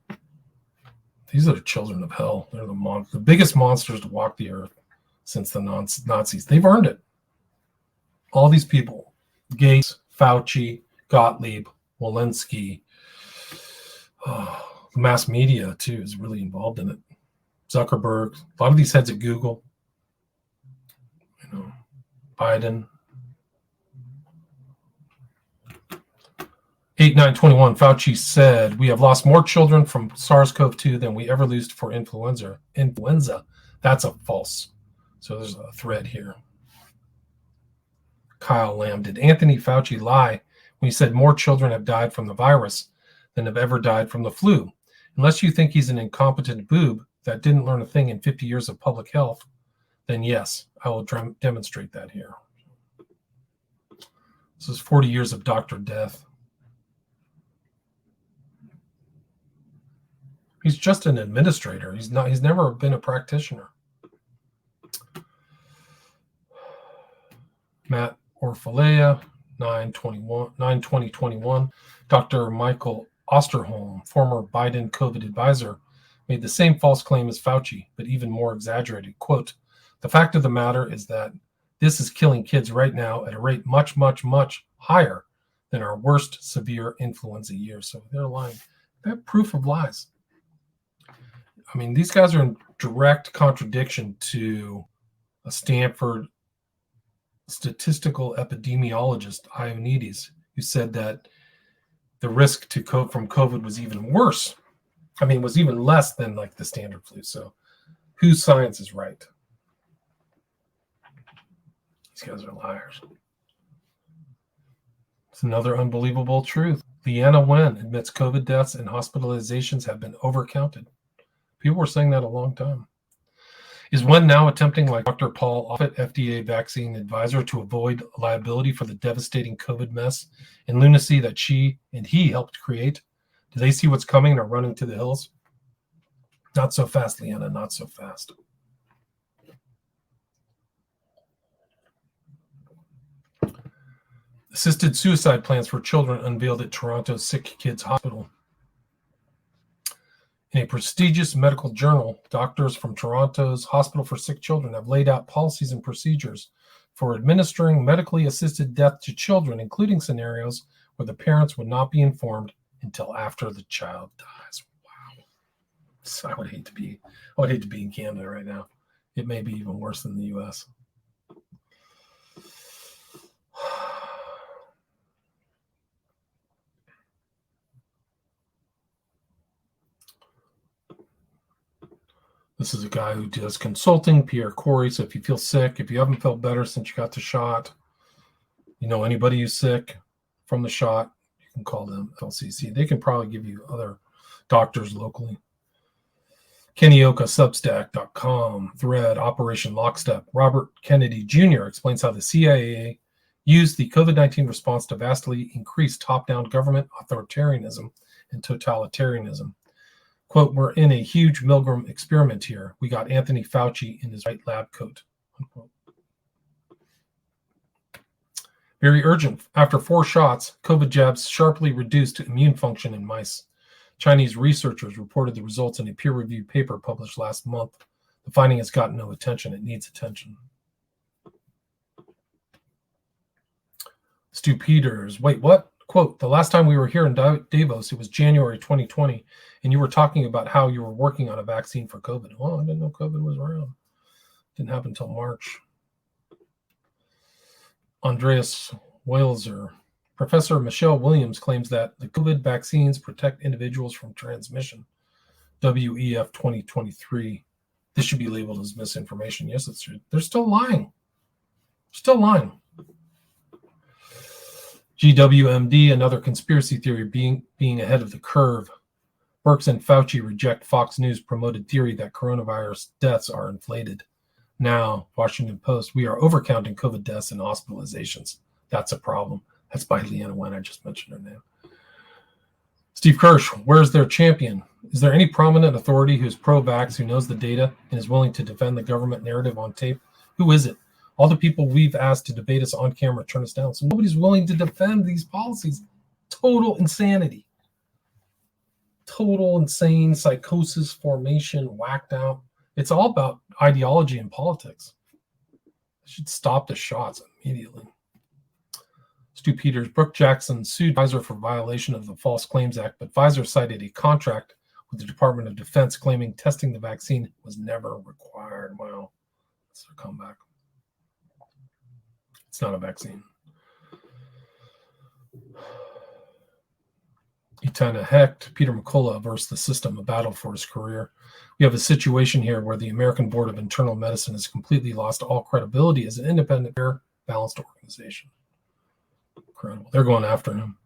These are the children of hell. They're the biggest monsters to walk the earth since the Nazis. They've earned it. All these people, Gates, Fauci, Gottlieb, Walensky, the mass media too is really involved in it. Zuckerberg, a lot of these heads at Google, Biden. 8/9/21, Fauci said, "We have lost more children from SARS-CoV-2 than we ever lost for influenza." That's a false. So there's a thread here. Kyle Lamb, did Anthony Fauci lie when he said more children have died from the virus than have ever died from the flu? Unless you think he's an incompetent boob that didn't learn a thing in 50 years of public health, then yes, I will demonstrate that here. This is 40 years of Dr. Death. He's just an administrator. He's never been a practitioner. Matt Orfalea, 9/20/21. Dr. Michael Osterholm, former Biden COVID advisor, made the same false claim as Fauci, but even more exaggerated. Quote, "The fact of the matter is that this is killing kids right now at a rate much, much, much higher than our worst severe influenza year." So they're lying. They have proof of lies. I mean, these guys are in direct contradiction to a Stanford statistical epidemiologist, Ioannidis, who said that the risk from COVID was even worse. I mean, was even less than like the standard flu. So whose science is right? These guys are liars. It's another unbelievable truth. Leanna Wen admits COVID deaths and hospitalizations have been overcounted. People were saying that a long time. Is Wen now attempting, like Dr. Paul Offit, FDA vaccine advisor, to avoid liability for the devastating COVID mess and lunacy that she and he helped create? Do they see what's coming and are running to the hills? Not so fast, Leanna, not so fast. Assisted suicide plans for children unveiled at Toronto's Sick Kids Hospital. In a prestigious medical journal, doctors from Toronto's Hospital for Sick Children have laid out policies and procedures for administering medically assisted death to children, including scenarios where the parents would not be informed until after the child dies. Wow. So I would hate to be in Canada right now. It may be even worse than the US. This is a guy who does consulting, Pierre Corey. So if you feel sick, if you haven't felt better since you got the shot, you know anybody who's sick from the shot, you can call them LCC. They can probably give you other doctors locally. Kenyoka, Substack.com, thread, Operation Lockstep. Robert Kennedy Jr. explains how the CIA used the COVID-19 response to vastly increase top-down government authoritarianism and totalitarianism. Quote, "We're in a huge Milgram experiment here. We got Anthony Fauci in his white lab coat." Unquote. Very urgent. After 4 shots, COVID jabs sharply reduced immune function in mice. Chinese researchers reported the results in a peer-reviewed paper published last month. The finding has gotten no attention. It needs attention. Stu Peters. Wait, what? Quote, "The last time we were here in Davos, it was January 2020, and you were talking about how you were working on a vaccine for COVID." Oh, I didn't know COVID was around. Didn't happen until March. Andreas Welser. Professor Michelle Williams claims that the COVID vaccines protect individuals from transmission. WEF 2023. This should be labeled as misinformation. Yes, it's true. They're still lying. Still lying. GWMD, another conspiracy theory being ahead of the curve. Birx and Fauci reject Fox News promoted theory that coronavirus deaths are inflated. Now, Washington Post, we are overcounting COVID deaths and hospitalizations. That's a problem. That's by Leanna Wen. I just mentioned her name. Steve Kirsch, where's their champion? Is there any prominent authority who's pro-vax, who knows the data, and is willing to defend the government narrative on tape? Who is it? All the people we've asked to debate us on camera turn us down. So nobody's willing to defend these policies. Total insanity. Total insane psychosis formation, whacked out. It's all about ideology and politics. They should stop the shots immediately. Stu Peters, Brooke Jackson sued Pfizer for violation of the False Claims Act, but Pfizer cited a contract with the Department of Defense claiming testing the vaccine was never required. Wow, that's their comeback. It's not a vaccine. Etana Hecht, Peter McCullough versus the system, a battle for his career. We have a situation here where the American Board of Internal Medicine has completely lost all credibility as an independent, fair, balanced organization. Incredible. They're going after him.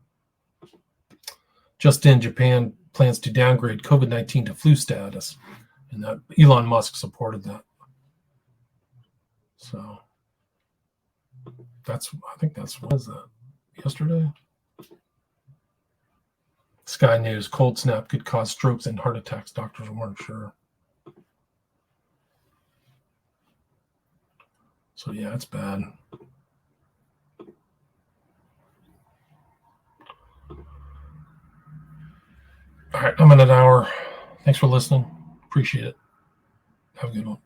Just in, Japan plans to downgrade COVID-19 to flu status, and that Elon Musk supported that. So I think that's, what is that? Yesterday? Sky News, cold snap could cause strokes and heart attacks. Doctors weren't sure. So yeah, it's bad. All right, I'm in an hour. Thanks for listening. Appreciate it. Have a good one.